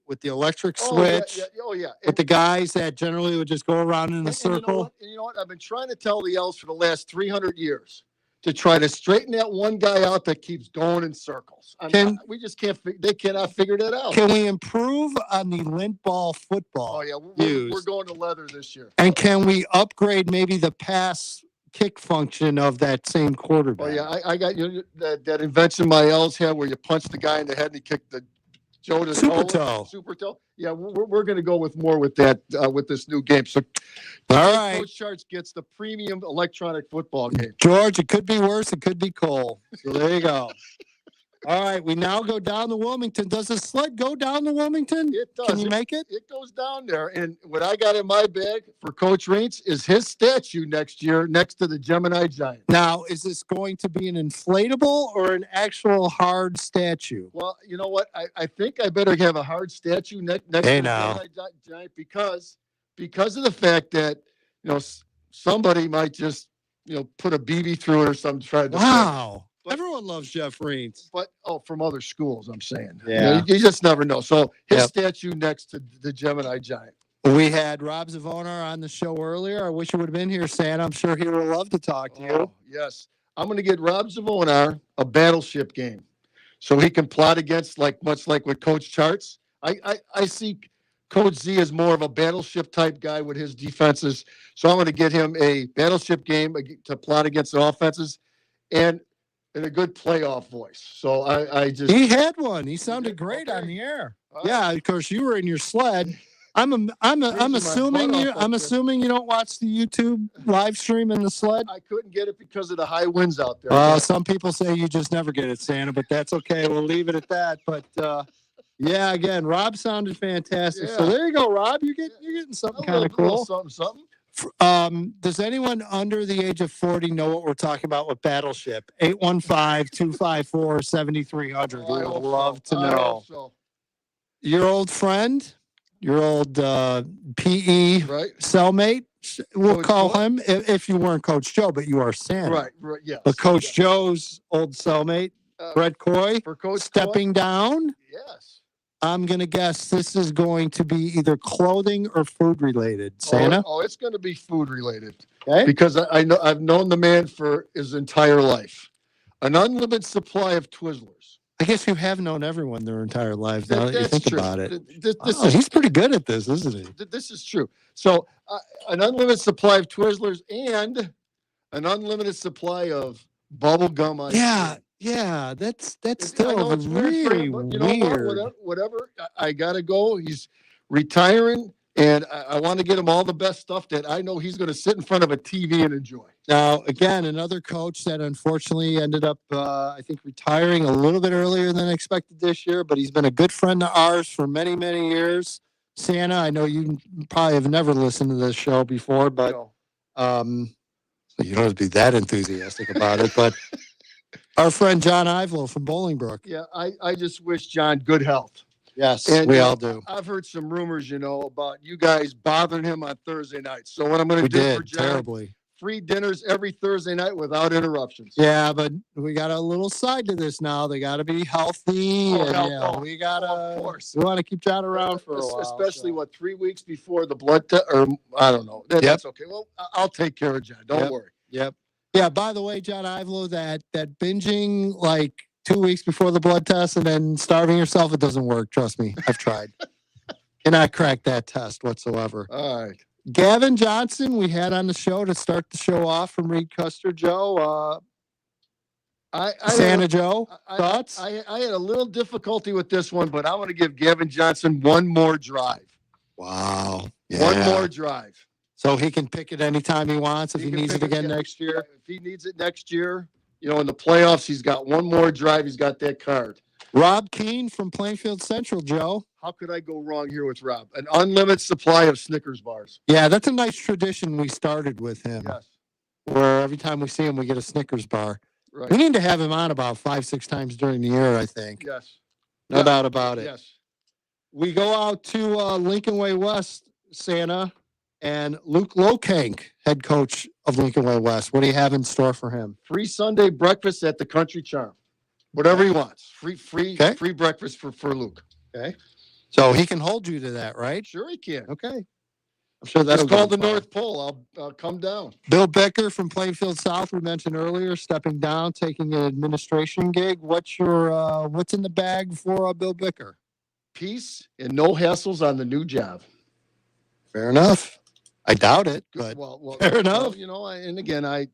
with the electric switch. Yeah. With the guys that generally would just go around in a circle. You know what? I've been trying to tell the Elves for the last 300 years to try to straighten that one guy out that keeps going in circles. We just can't. They cannot figure that out. Can we improve on the lint ball football? Oh yeah, we're going to leather this year. And can we upgrade maybe the pass kick function of that same quarterback? Oh yeah, I got that invention my Elves had where you punch the guy in the head and he kicked the Joe to Super toe. Super toe. Yeah, we're going to go with more with that with this new game. So, all right, Coach Charts gets the premium electronic football game. George, it could be worse. It could be Cole. So there you go. All right, we now go down to Wilmington. Does the sled go down to Wilmington? It does. Can you make it? It goes down there. And what I got in my bag for Coach Reitz is his statue next year next to the Gemini Giant. Now, is this going to be an inflatable or an actual hard statue? Well, you know what? I think I better have a hard statue next to the Gemini Giant because of the fact that, somebody might just, put a BB through it or something. Try to Wow. Everyone loves Jeff Reitz. But, from other schools, I'm saying. Yeah. You just never know. So his statue next to the Gemini Giant. We had Rob Zavonar on the show earlier. I wish he would have been here, Santa. I'm sure he would love to talk to you. Yes. I'm going to get Rob Zavonar a battleship game so he can plot against, much like with Coach Charts. I see Coach Z is more of a battleship type guy with his defenses. So I'm going to get him a battleship game to plot against the offenses and in a good playoff voice. So he had one. He sounded great on the air. Yeah, of course you were in your sled. I'm assuming you don't watch the YouTube live stream in the sled. I couldn't get it because of the high winds out there. Some people say you just never get it, Santa, but that's okay. We'll leave it at that. But again, Rob sounded fantastic. Yeah. So there you go, Rob. You're getting something kind of cool. Something. Does anyone under the age of 40 know what we're talking about with Battleship? 815-254-7300. We would love to know. Your old friend, your old PE cellmate, we'll call him, if you weren't Coach Joe, but you are Santa. Right, yes. But Coach Joe's old cellmate, Brett Coy, stepping down. Yes. I'm going to guess this is going to be either clothing or food related. Santa? Oh, it's going to be food related. Okay. Because I've known the man for his entire life. An unlimited supply of Twizzlers. I guess you have known everyone their entire lives now that you think true. about it. He's pretty good at this, isn't he? This is true. So an unlimited supply of Twizzlers and an unlimited supply of bubble gum ice cream. Yeah, that's still really weird. You know whatever. I gotta go. He's retiring, and I want to get him all the best stuff that I know he's going to sit in front of a TV and enjoy. Now, again, another coach that unfortunately ended up, I think, retiring a little bit earlier than expected this year, but he's been a good friend of ours for many, many years. Santa, I know you probably have never listened to this show before, but you don't have to be that enthusiastic about it, but. Our friend John Ivelo from Bolingbrook. Yeah, I just wish John good health. Yes, and we all do. I've heard some rumors, about you guys bothering him on Thursday nights. So what I'm going to do for John, terribly. Free dinners every Thursday night without interruptions. Yeah, but we got a little side to this now. They got to be healthy. We want to keep John around for a while. Especially, 3 weeks before the blood test? Or I don't know. That's okay. Well, I'll take care of John. Don't worry. Yep. Yeah, by the way, John Ivelo, that binging 2 weeks before the blood test and then starving yourself, it doesn't work. Trust me. I've tried. Cannot crack that test whatsoever. All right. Gavin Johnson, we had on the show to start the show off from Reed Custer. Joe, Santa Joe, thoughts? I had a little difficulty with this one, but I want to give Gavin Johnson one more drive. Wow. Yeah. One more drive. So he can pick it anytime he wants if he needs it again next year. If he needs it next year, in the playoffs, he's got one more drive. He's got that card. Rob Keene from Plainfield Central, Joe. How could I go wrong here with Rob? An unlimited supply of Snickers bars. Yeah, that's a nice tradition we started with him. Yes. Where every time we see him, we get a Snickers bar. Right. We need to have him on about 5-6 times during the year, I think. Yes. No doubt about it. Yes. We go out to Lincoln Way West, Santa. And Luke Lokank, head coach of Lincoln Way West. What do you have in store for him? Free Sunday breakfast at the Country Charm. Whatever he wants. Free breakfast for Luke. Okay. So he can hold you to that, right? Sure he can. Okay. I'm sure that's called the North Pole. I'll come down. Bill Becker from Plainfield South, we mentioned earlier, stepping down, taking an administration gig. What's in the bag for Bill Becker? Peace and no hassles on the new job. Fair enough. I doubt it, but fair enough. And again, I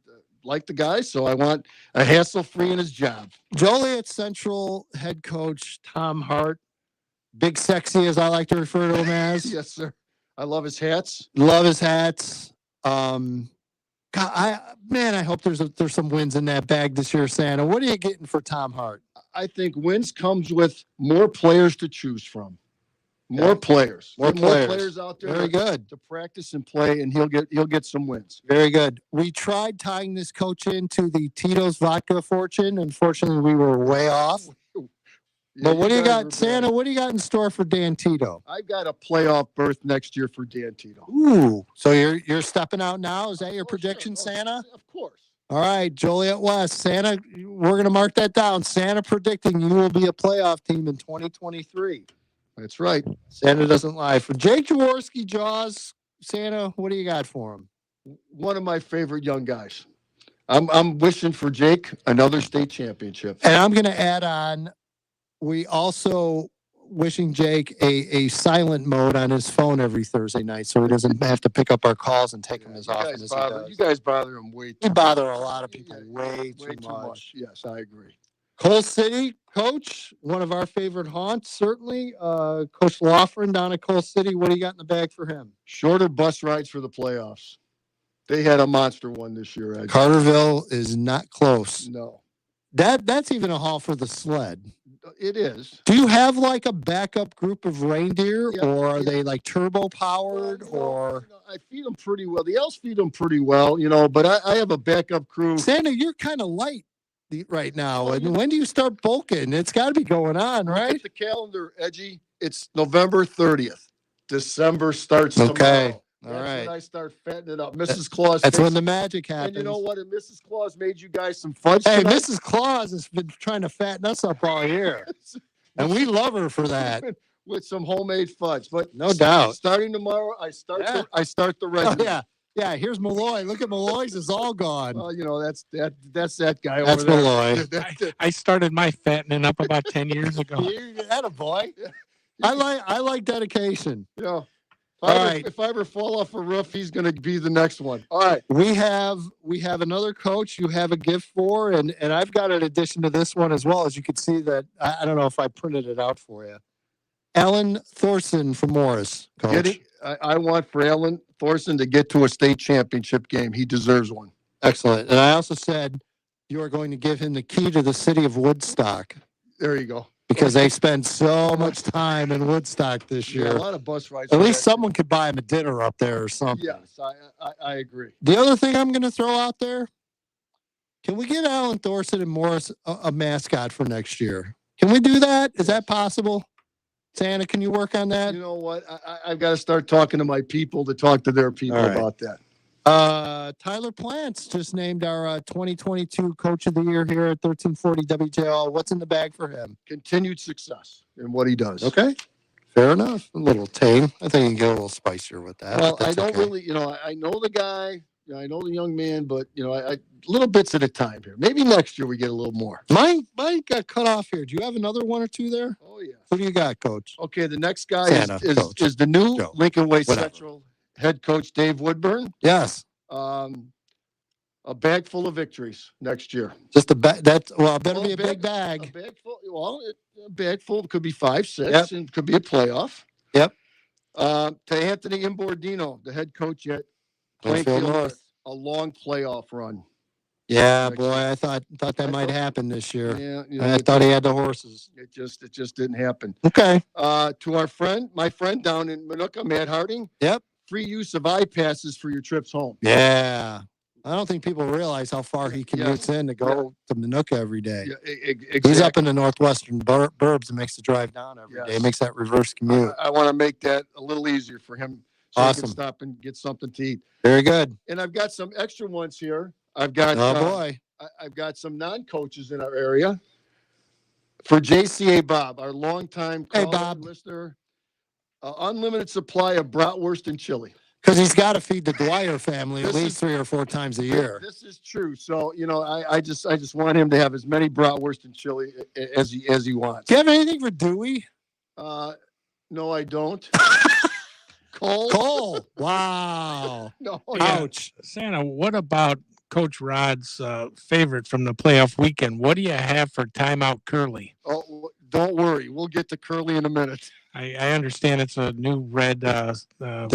like the guy, so I want a hassle-free in his job. Joliet Central head coach Tom Hart, Big Sexy, as I like to refer to him as. Yes, sir. I love his hats. Love his hats. God, I hope there's some wins in that bag this year, Santa. What are you getting for Tom Hart? I think wins comes with more players to choose from. More players. More Get more players. players out there Very good. to practice and play, and he'll get some wins. Very good. We tried tying this coach into the Tito's vodka fortune. Unfortunately, we were way off. But what do you got, Santa? What do you got in store for Dan Tito? I've got a playoff berth next year for Dan Tito. Ooh. So you're stepping out now? Is that your prediction, Santa? Of course. All right, Joliet West. Santa, we're going to mark that down. Santa predicting you will be a playoff team in 2023. That's right. Santa doesn't lie. For Jake Jaworski, Jaws, Santa, what do you got for him? One of my favorite young guys. I'm wishing for Jake another state championship. And I'm going to add on, we also wishing Jake a silent mode on his phone every Thursday night so he doesn't have to pick up our calls and take them as often as he does. You guys bother him way too We much. bother a lot of people way too much. Yes, I agree. Coal City, Coach, one of our favorite haunts, certainly. Coach Loughran down at Coal City, what do you got in the bag for him? Shorter bus rides for the playoffs. They had a monster one this year, Ed. Carterville is not close. No. That's even a haul for the sled. It is. Do you have like a backup group of reindeer, or are they like turbo powered, or? I feed them pretty well. The elves feed them pretty well, but I have a backup crew. Santa, you're kind of light right now. And when do you start bulking? It's got to be going on, right? Look at the calendar, Edgy. It's November 30th. December starts Okay. tomorrow. All right. When I start fattening up. Mrs. Claus. That's when the magic happens. And you know what? And Mrs. Claus made you guys some fudge Hey, tonight. Mrs. Claus has been trying to fatten us up all year. And we love her for that. With some homemade fudge. But no doubt. Starting tomorrow, I start the regimen. Oh, yeah. Yeah, here's Malloy. Look at Malloy's. It's all gone. Well, that's that guy That's over there. Malloy. I started my fattening up about 10 years ago. That a boy. I like dedication. Yeah. All right. If I ever fall off a roof, he's going to be the next one. All right. We have another coach you have a gift for, and I've got an addition to this one as well. As you can see that I don't know if I printed it out for you. Alan Thorson from Morris, coach. I want for Alan Thorson to get to a state championship game. He deserves one. Excellent. And I also said you are going to give him the key to the city of Woodstock. There you go. Because they spend so much time in Woodstock this year. Yeah, a lot of bus rides. At least someone could buy him a dinner up there or something. Yes, I agree. The other thing I'm going to throw out there, can we get Alan Thorson and Morris a mascot for next year? Can we do that? Is that possible? Santa, can you work on that? You know what? I've got to start talking to my people to talk to their people about that. Tyler Plants just named our 2022 Coach of the Year here at 1340 WJOL. What's in the bag for him? Continued success in what he does. Okay. Fair enough. A little tame. I think you can get a little spicier with that. Well, I don't really, I know the guy. I know the young man, but, I little bits at a time here. Maybe next year we get a little more. Mine got cut off here. Do you have another one or two there? Oh, yeah. Who do you got, Coach? Okay, the next guy Santa, is the new Joe. Lincoln Way Whatever. Central head coach, Dave Woodburn. Yes. A bag full of victories next year. Just a bag. Better be a big bag. A bag full. Well, a bag full could be 5, 6, Yep. and could be a playoff. Yep. To Anthony Imbordino, the head coach at Plainfield Plainfield, North. a long playoff run. Yeah, Next boy, year. I thought that might happen this year. Yeah, I thought he had the horses. It just didn't happen. Okay. To my friend down in Minooka, Matt Harding. Yep. Free use of iPasses for your trips home. Yeah. I don't think people realize how far he commutes in to go to Minooka every day. Yeah, He's exactly. up in the northwestern burbs and makes the drive down every day. Makes that reverse commute. I want to make that a little easier for him so he Awesome. can stop and get something to eat. Very good. And I've got some extra ones here. I've got boy. I've got some non-coaches in our area. For JCA Bob, our longtime caller, listener, unlimited supply of bratwurst and chili. Because he's got to feed the Dwyer family at least 3 or 4 times a year. This is true. So, I just want him to have as many bratwurst and chili as he wants. Do you have anything for Dewey? No, I don't. Cole. Wow. No. Ouch. Santa, what about Coach Rod's favorite from the playoff weekend? What do you have for timeout Curly? Oh, don't worry. We'll get to Curly in a minute. I understand it's a new red the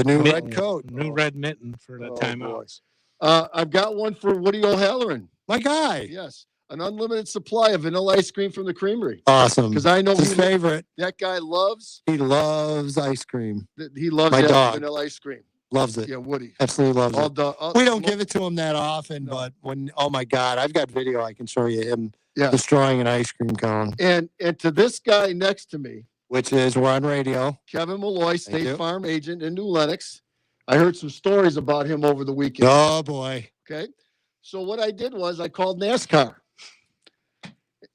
new mitten, red coat. new red mitten for the timeouts. I've got one for Woody O'Halloran. My guy. Yes. an unlimited supply of vanilla ice cream from the creamery. Awesome. Because I know It's his favorite. That guy loves. He loves ice cream. He loves My that dog vanilla ice cream. loves it. Yeah, Woody. Absolutely loves it. We don't give it to him that often, No. but when, oh my God, I've got video I can show you him destroying an ice cream cone. And to this guy next to me, which is, we're on radio. Kevin Malloy, State Farm agent in New Lenox. I heard some stories about him over the weekend. Oh boy. Okay. So what I did was I called NASCAR.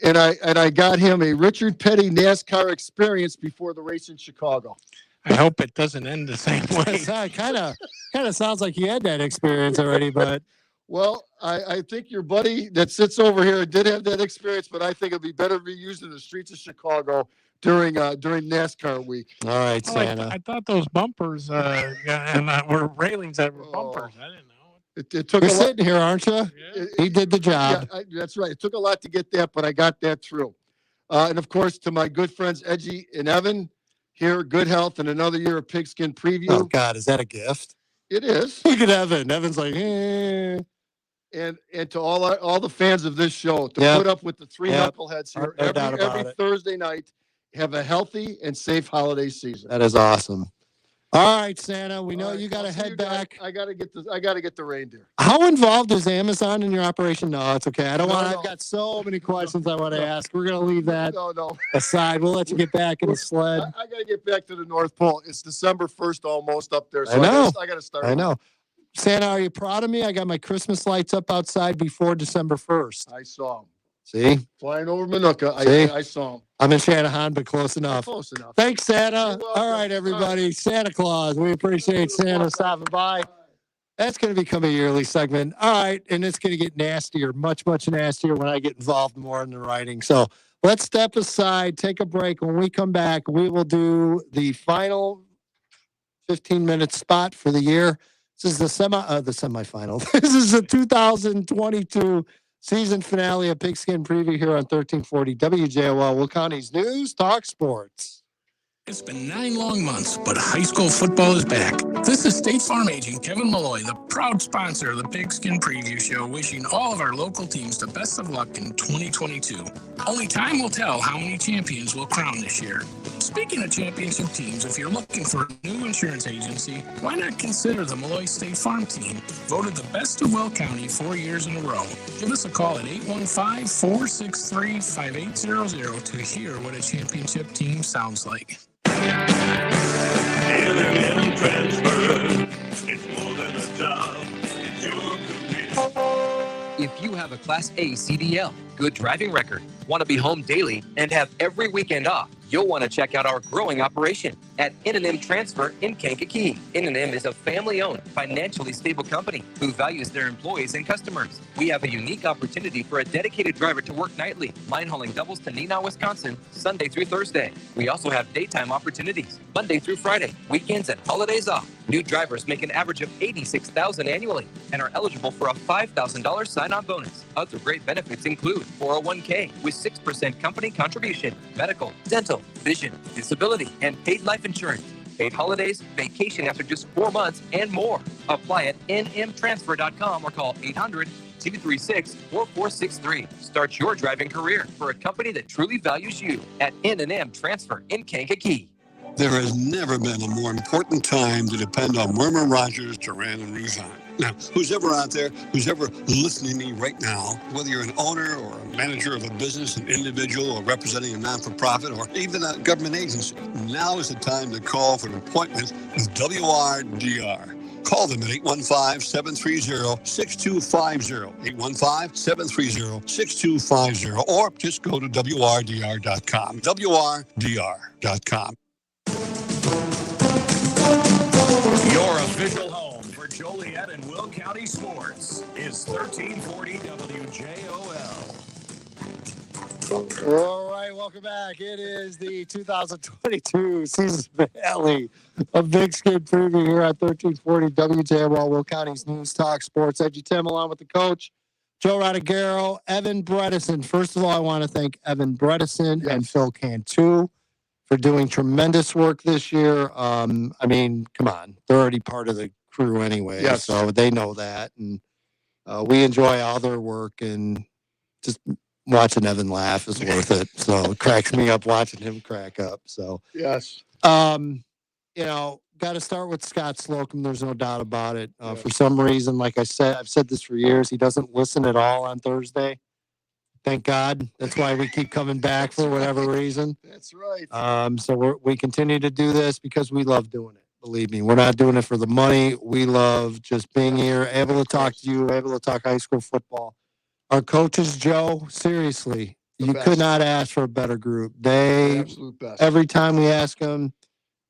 And I got him a Richard Petty NASCAR experience before the race in Chicago. I hope it doesn't end the same way. kind of sounds like you had that experience already, but well, I think your buddy that sits over here did have that experience, but I think it'd be better to be used in the streets of Chicago during NASCAR week. All right, Santa. I thought those bumpers were railings that were bumpers. I didn't know. It took You're a lot. sitting here, aren't you? He did the job. Yeah, that's right. It took a lot to get that, but I got that through. And of course, to my good friends Edgy and Evan, here, good health and another year of Pigskin preview. Oh God, is that a gift? It is. Look at Evan. Evan's like, eh. And to all the fans of this show to put up with the three knuckleheads here every Thursday night. Have a healthy and safe holiday season. That is awesome. All right, Santa. We know you got to head back. I got to get the reindeer. How involved is Amazon in your operation? No, it's okay. No. I've got so many questions I want to ask. We're gonna leave that No. aside. We'll let you get back in the sled. I got to get back to the North Pole. It's December 1st almost up there. So I know. I got to start. I know. Santa, are you proud of me? I got my Christmas lights up outside before December 1st. I saw them. See? Flying over Minooka. I saw them. I'm in Shanahan, but close enough. Close enough. Thanks, Santa. All right, everybody. Santa Claus. We appreciate Santa stopping by. That's going to become a yearly segment. All right. And it's going to get nastier, much, much nastier when I get involved more in the writing. So let's step aside, take a break. When we come back, we will do the final 15-minute spot for the year. This is the semifinal. This is the 2022 season finale of Pigskin Preview here on 1340 WJOL, Will County's News Talk Sports. It's been 9 long months, but high school football is back. This is State Farm agent Kevin Malloy, the proud sponsor of the Pigskin Preview Show, wishing all of our local teams the best of luck in 2022. Only time will tell how many champions we'll crown this year. Speaking of championship teams, if you're looking for a new insurance agency, why not consider the Malloy State Farm team, voted the best of Will County 4 years in a row. Give us a call at 815-463-5800 to hear what a championship team sounds like. If you have a Class A CDL, good driving record, want to be home daily, and have every weekend off, you'll want to check out our growing operation at N&M Transfer in Kankakee. N&M is a family-owned, financially stable company who values their employees and customers. We have a unique opportunity for a dedicated driver to work nightly, line hauling doubles to Neenah, Wisconsin, Sunday through Thursday. We also have daytime opportunities, Monday through Friday, weekends and holidays off. New drivers make an average of $86,000 annually and are eligible for a $5,000 sign-on bonus. Other great benefits include 401k with 6% company contribution, medical, dental, vision, disability, and paid life insurance, paid holidays, vacation after just 4 months, and more. Apply at nmtransfer.com or call 800-236-4463. Start your driving career for a company that truly values you at N&M Transfer in Kankakee. There has never been a more important time to depend on Murmur, Rogers, Duran, and Ruzon. Now, who's ever out there, who's ever listening to me right now, whether you're an owner or a manager of a business, an individual, or representing a non-for-profit, or even a government agency, now is the time to call for an appointment with WRDR. Call them at 815-730-6250, 815-730-6250, or just go to WRDR.com, WRDR.com. Your official home for Joliet and Will County sports is 1340 WJOL. All right, welcome back. It is the 2022 season finale of Pigskin Preview here at 1340 WJOL, Will County's News Talk Sports. EDGYTIM along with the coach, Joe Rodriguero, Evan Bredesen. First of all, I want to thank Evan Bredesen and Phil Cantu for doing tremendous work this year. I mean, come on. They're already part of the crew anyway, so they know that. And we enjoy all their work. And just watching Evan laugh is worth it. So it cracks me up watching him crack up. So Yes. Got to start with Scott Slocum. There's no doubt about it. For some reason, like I said, I've said this for years, he doesn't listen at all on Thursday. Thank God. That's why we keep coming back for whatever reason. That's right. So we continue to do this because we love doing it. Believe me, we're not doing it for the money. We love just being here, able to talk to you, able to talk high school football. Our coaches, Joe, seriously, you could not ask for a better group. They, absolute best. every time we ask them,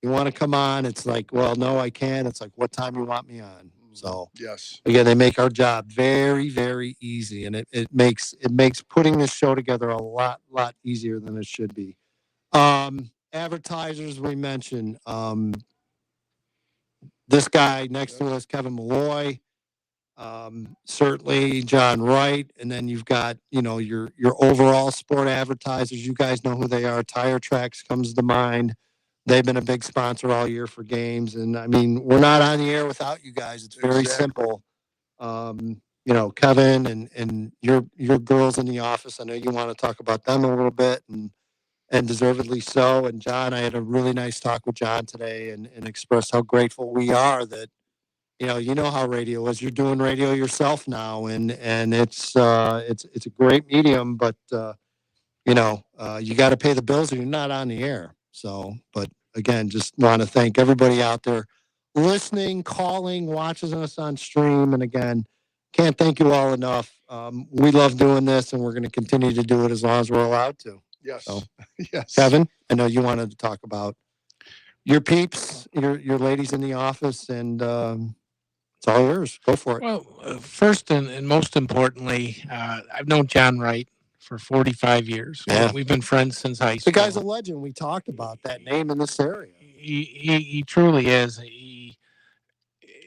you want to come on? It's like, well, no, I can't. It's like, what time you want me on? So Yes. again, they make our job very, very easy, and it makes putting this show together a lot easier than it should be. Advertisers we mentioned. This guy next to us, Kevin Malloy. Certainly John Wright, and then you've got your overall sport advertisers. You guys know who they are. Tire Tracks comes to mind. They've been a big sponsor all year for games, and I mean we're not on the air without you guys. It's very simple. Kevin and your girls in the office. I know you want to talk about them a little bit, and deservedly so. And John, I had a really nice talk with John today, and expressed how grateful we are that. You know how radio is. You're doing radio yourself now, and it's a great medium, but you got to pay the bills, or you're not on the air. So, but again, just want to thank everybody out there listening, calling, watching us on stream, and again, can't thank you all enough. We love doing this, and we're going to continue to do it as long as we're allowed to. Yes. So, Yes. Kevin, I know you wanted to talk about your peeps, your ladies in the office, and. It's all yours. Go for it. Well, first and most importantly, I've known John Wright for 45 years. Yeah. We've been friends since high The school. guy's a legend. We talked about that name in this area. He truly is. He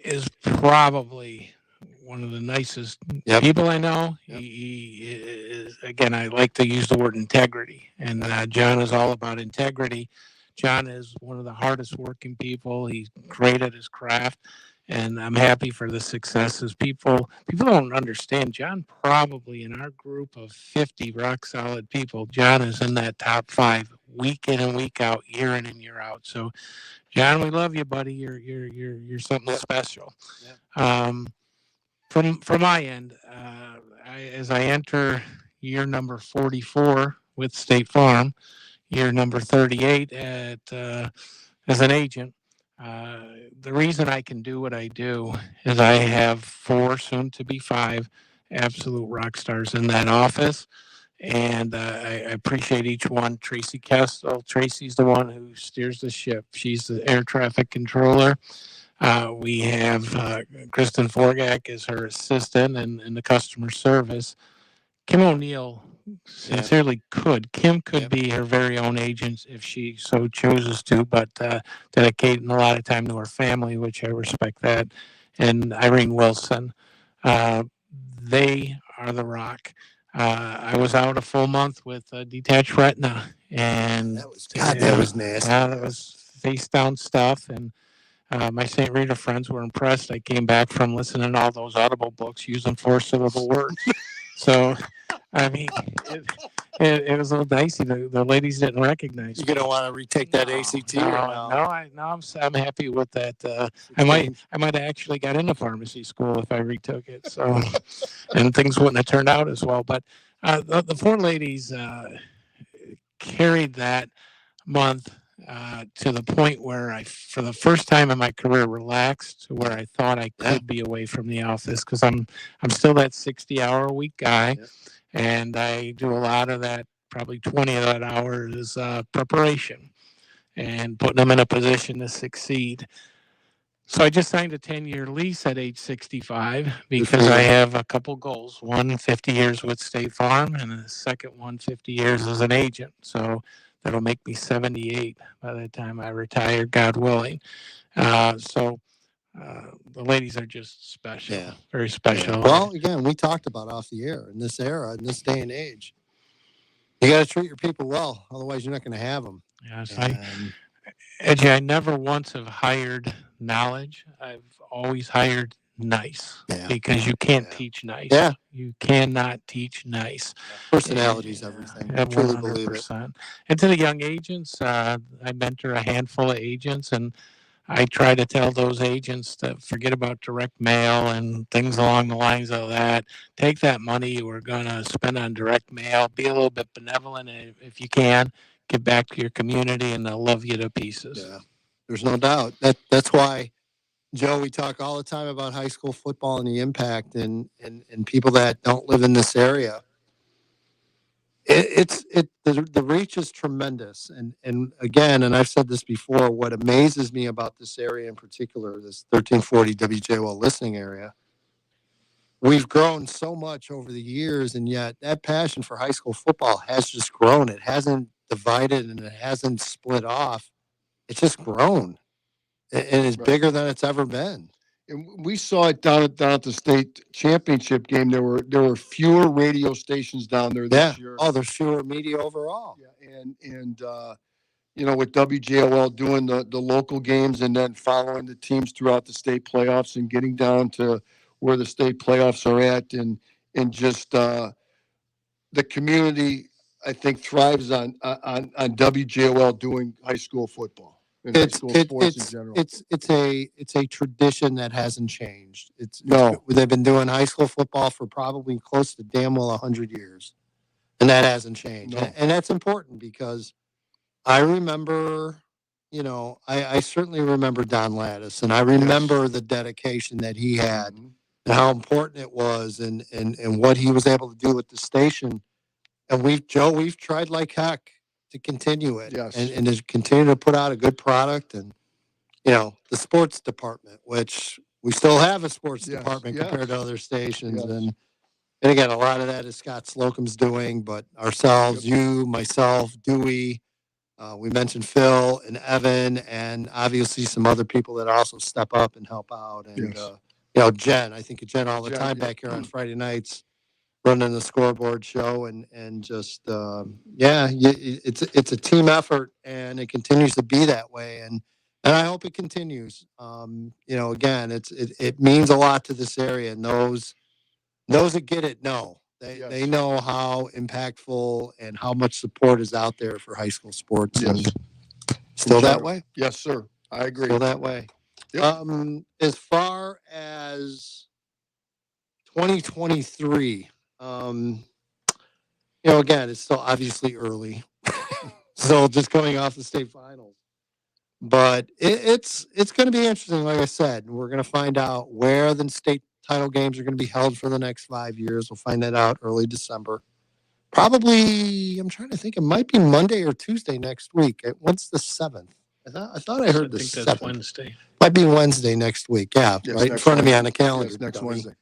is probably one of the nicest people I know. He is, again, I like to use the word integrity, and John is all about integrity. John is one of the hardest working people. He's great at his craft. And I'm happy for the successes. People don't understand. John probably in our group of 50 rock solid people, John is in that top 5 week in and week out, year in and year out. So, John, we love you, buddy. You're something special. From my end, as I enter year number 44 with State Farm, year number 38 as an agent. The reason I can do what I do is I have 4, soon to be 5, absolute rock stars in that office. And I appreciate each one. Tracy Kestel. Tracy's the one who steers the ship. She's the air traffic controller. We have Kristen Forgak as her assistant and the customer service. Kim O'Neill sincerely could. Kim could be her very own agent if she so chooses to, but dedicating a lot of time to her family, which I respect that. And Irene Wilson. They are the rock. I was out a full month with detached retina, and that was nasty. That was face down stuff, and my St. Rita friends were impressed. I came back from listening to all those Audible books using 4-syllable words. So, I mean, it was a little dicey. The ladies didn't recognize me. You're gonna want to retake that ACT. I'm happy with that. I might have actually got into pharmacy school if I retook it. So, and things wouldn't have turned out as well. But the 4 ladies carried that month to the point where I, for the first time in my career, relaxed to where I thought I could be away from the office, because I'm still that 60-hour-a-week guy, and I do a lot of that. Probably 20 of that hour is preparation and putting them in a position to succeed. So I just signed a 10-year lease at age 65 because I have a couple goals. One, 50 years with State Farm, and the second one, 50 years as an agent. So that'll make me 78 by the time I retire, God willing. So the ladies are just special, very special. Well, again, we talked about off the air in this era, in this day and age. You got to treat your people well, otherwise you're not going to have them. Yes, Edgy, I never once have hired knowledge. I've always hired nice. Yeah. Because you can't teach nice. Yeah. You cannot teach nice. Personality is everything. I truly believe it. 100%. And to the young agents, I mentor a handful of agents, and I try to tell those agents to forget about direct mail and things along the lines of that. Take that money you were going to spend on direct mail, be a little bit benevolent if you can, give back to your community, and they'll love you to pieces. Yeah, there's no doubt. That's why, Joe, we talk all the time about high school football and the impact and people that don't live in this area. The reach is tremendous. And again, and I've said this before, what amazes me about this area in particular, this 1340 WJOL listening area, we've grown so much over the years, and yet that passion for high school football has just grown. It hasn't divided and it hasn't split off. It's just grown. And it's bigger than it's ever been. And we saw it down at the state championship game. There were fewer radio stations down there this year. Oh, there's fewer media overall. Yeah, and with WJOL doing the local games and then following the teams throughout the state playoffs and getting down to where the state playoffs are at, and just the community, I think, thrives on WJOL doing high school football. Sports in general. It's a tradition that hasn't changed. They've been doing high school football for probably close to damn well 100 years, and that hasn't changed. No. And that's important because I remember, I certainly remember Don Lattis, and I remember the dedication that he had and how important it was, and what he was able to do with the station. And we've tried like heck to continue it, and to continue to put out a good product, and the sports department, which we still have a sports department compared to other stations, and again, a lot of that is Scott Slocum's doing, but ourselves, you, myself, Dewey, we mentioned Phil and Evan, and obviously some other people that also step up and help out, and Jen. I think of Jen all the time back here on Friday nights, running the scoreboard show, and just it's a team effort, and it continues to be that way, and I hope it continues. Again, it means a lot to this area, and those that get it know. They know how impactful and how much support is out there for high school sports. And still that way? Yes, sir. I agree. Still that way. Yep. As far as 2023. Again, it's still obviously early, still just coming off the state finals, but it's going to be interesting. Like I said, we're going to find out where the state title games are going to be held for the next 5 years. We'll find that out early December. Probably, I'm trying to think, it might be Monday or Tuesday next week. What's the 7th? I thought I heard the 7th. That's Wednesday. Might be Wednesday next week. Yeah, right in front of me on the calendar. Yes, next Wednesday.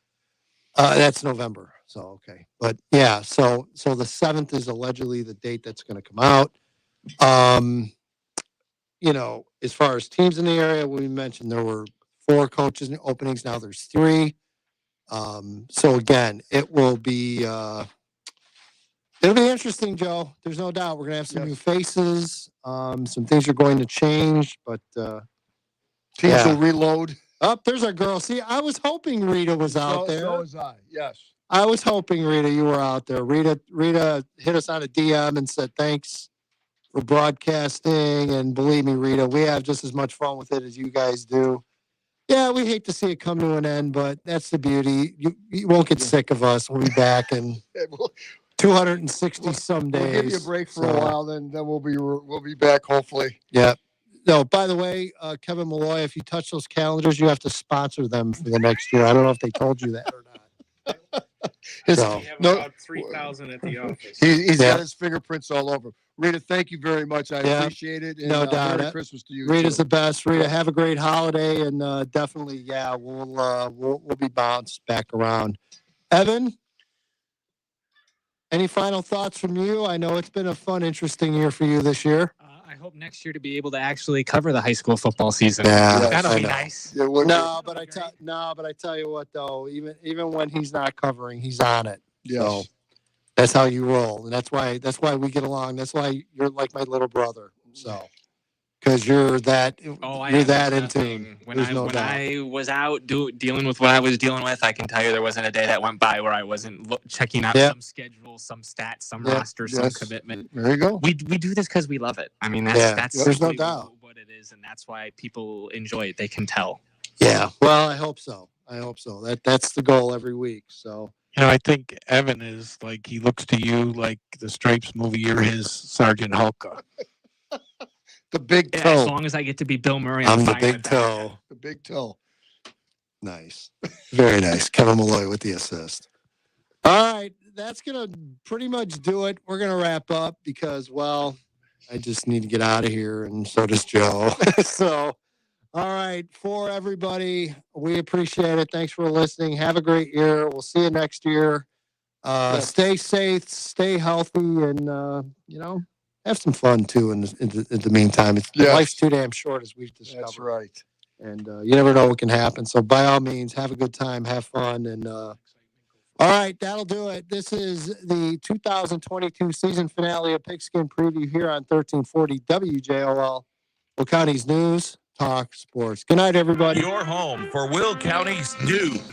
That's November. So, okay. But yeah, so the 7th is allegedly the date that's going to come out. As far as teams in the area, we mentioned there were 4 coaches openings. Now there's 3. So again, it'll be interesting, Joe. There's no doubt we're going to have some new faces. Some things are going to change, but teams will reload. Oh, there's our girl. See, I was hoping Rita was out there. So was I. Yes. I was hoping, Rita, you were out there. Rita hit us on a DM and said, thanks for broadcasting. And believe me, Rita, we have just as much fun with it as you guys do. Yeah, we hate to see it come to an end, but that's the beauty. You won't get sick of us. We'll be back in 260 some days. We'll give you a break for a while, then we'll be back, hopefully. Yeah. No, by the way, Kevin Malloy, if you touch those calendars, you have to sponsor them for the next year. I don't know if they told you that or not. We have about 3,000 at the office. He's got his fingerprints all over. Rita, thank you very much. I appreciate it. And, no doubt. Merry Christmas to you. Rita's the best. Rita, have a great holiday, and definitely, we'll be bounced back around. Evan, any final thoughts from you? I know it's been a fun, interesting year for you this year. I hope next year to be able to actually cover the high school football season. Yeah, that'll be nice. Yeah, but I tell you what though, even when he's not covering, he's on it. Yes. So that's how you roll, and that's why we get along. That's why you're like my little brother. So because you're that Oh, you're that in tune. When There's no when doubt. I was out dealing with what I was dealing with, I can tell you there wasn't a day that went by where I wasn't checking out some schedule, some stats, some roster, some commitment. There you go. We do this because we love it. I mean, that's there's no simply doubt. what it is, and that's why people enjoy it. They can tell. Yeah. Well, I hope so. That's the goal every week. So. I think Evan is like, he looks to you like the Stripes movie. You're his Sergeant Hulka. The big toe. As long as I get to be Bill Murray, I'm the fine big with that. toe. The big toe. Nice. Very nice. Kevin Malloy with the assist. All right. That's going to pretty much do it. We're going to wrap up because, well, I just need to get out of here, and so does Joe. So, all right. For everybody, we appreciate it. Thanks for listening. Have a great year. We'll see you next year. Stay safe, stay healthy, and, have some fun, too, in the meantime. Life's too damn short, as we've discovered. That's right. And you never know what can happen. So, by all means, have a good time, have fun. And, all right, that'll do it. This is the 2022 season finale of Pigskin Preview here on 1340 WJOL, Will County's News, Talk Sports. Good night, everybody. Your home for Will County's news.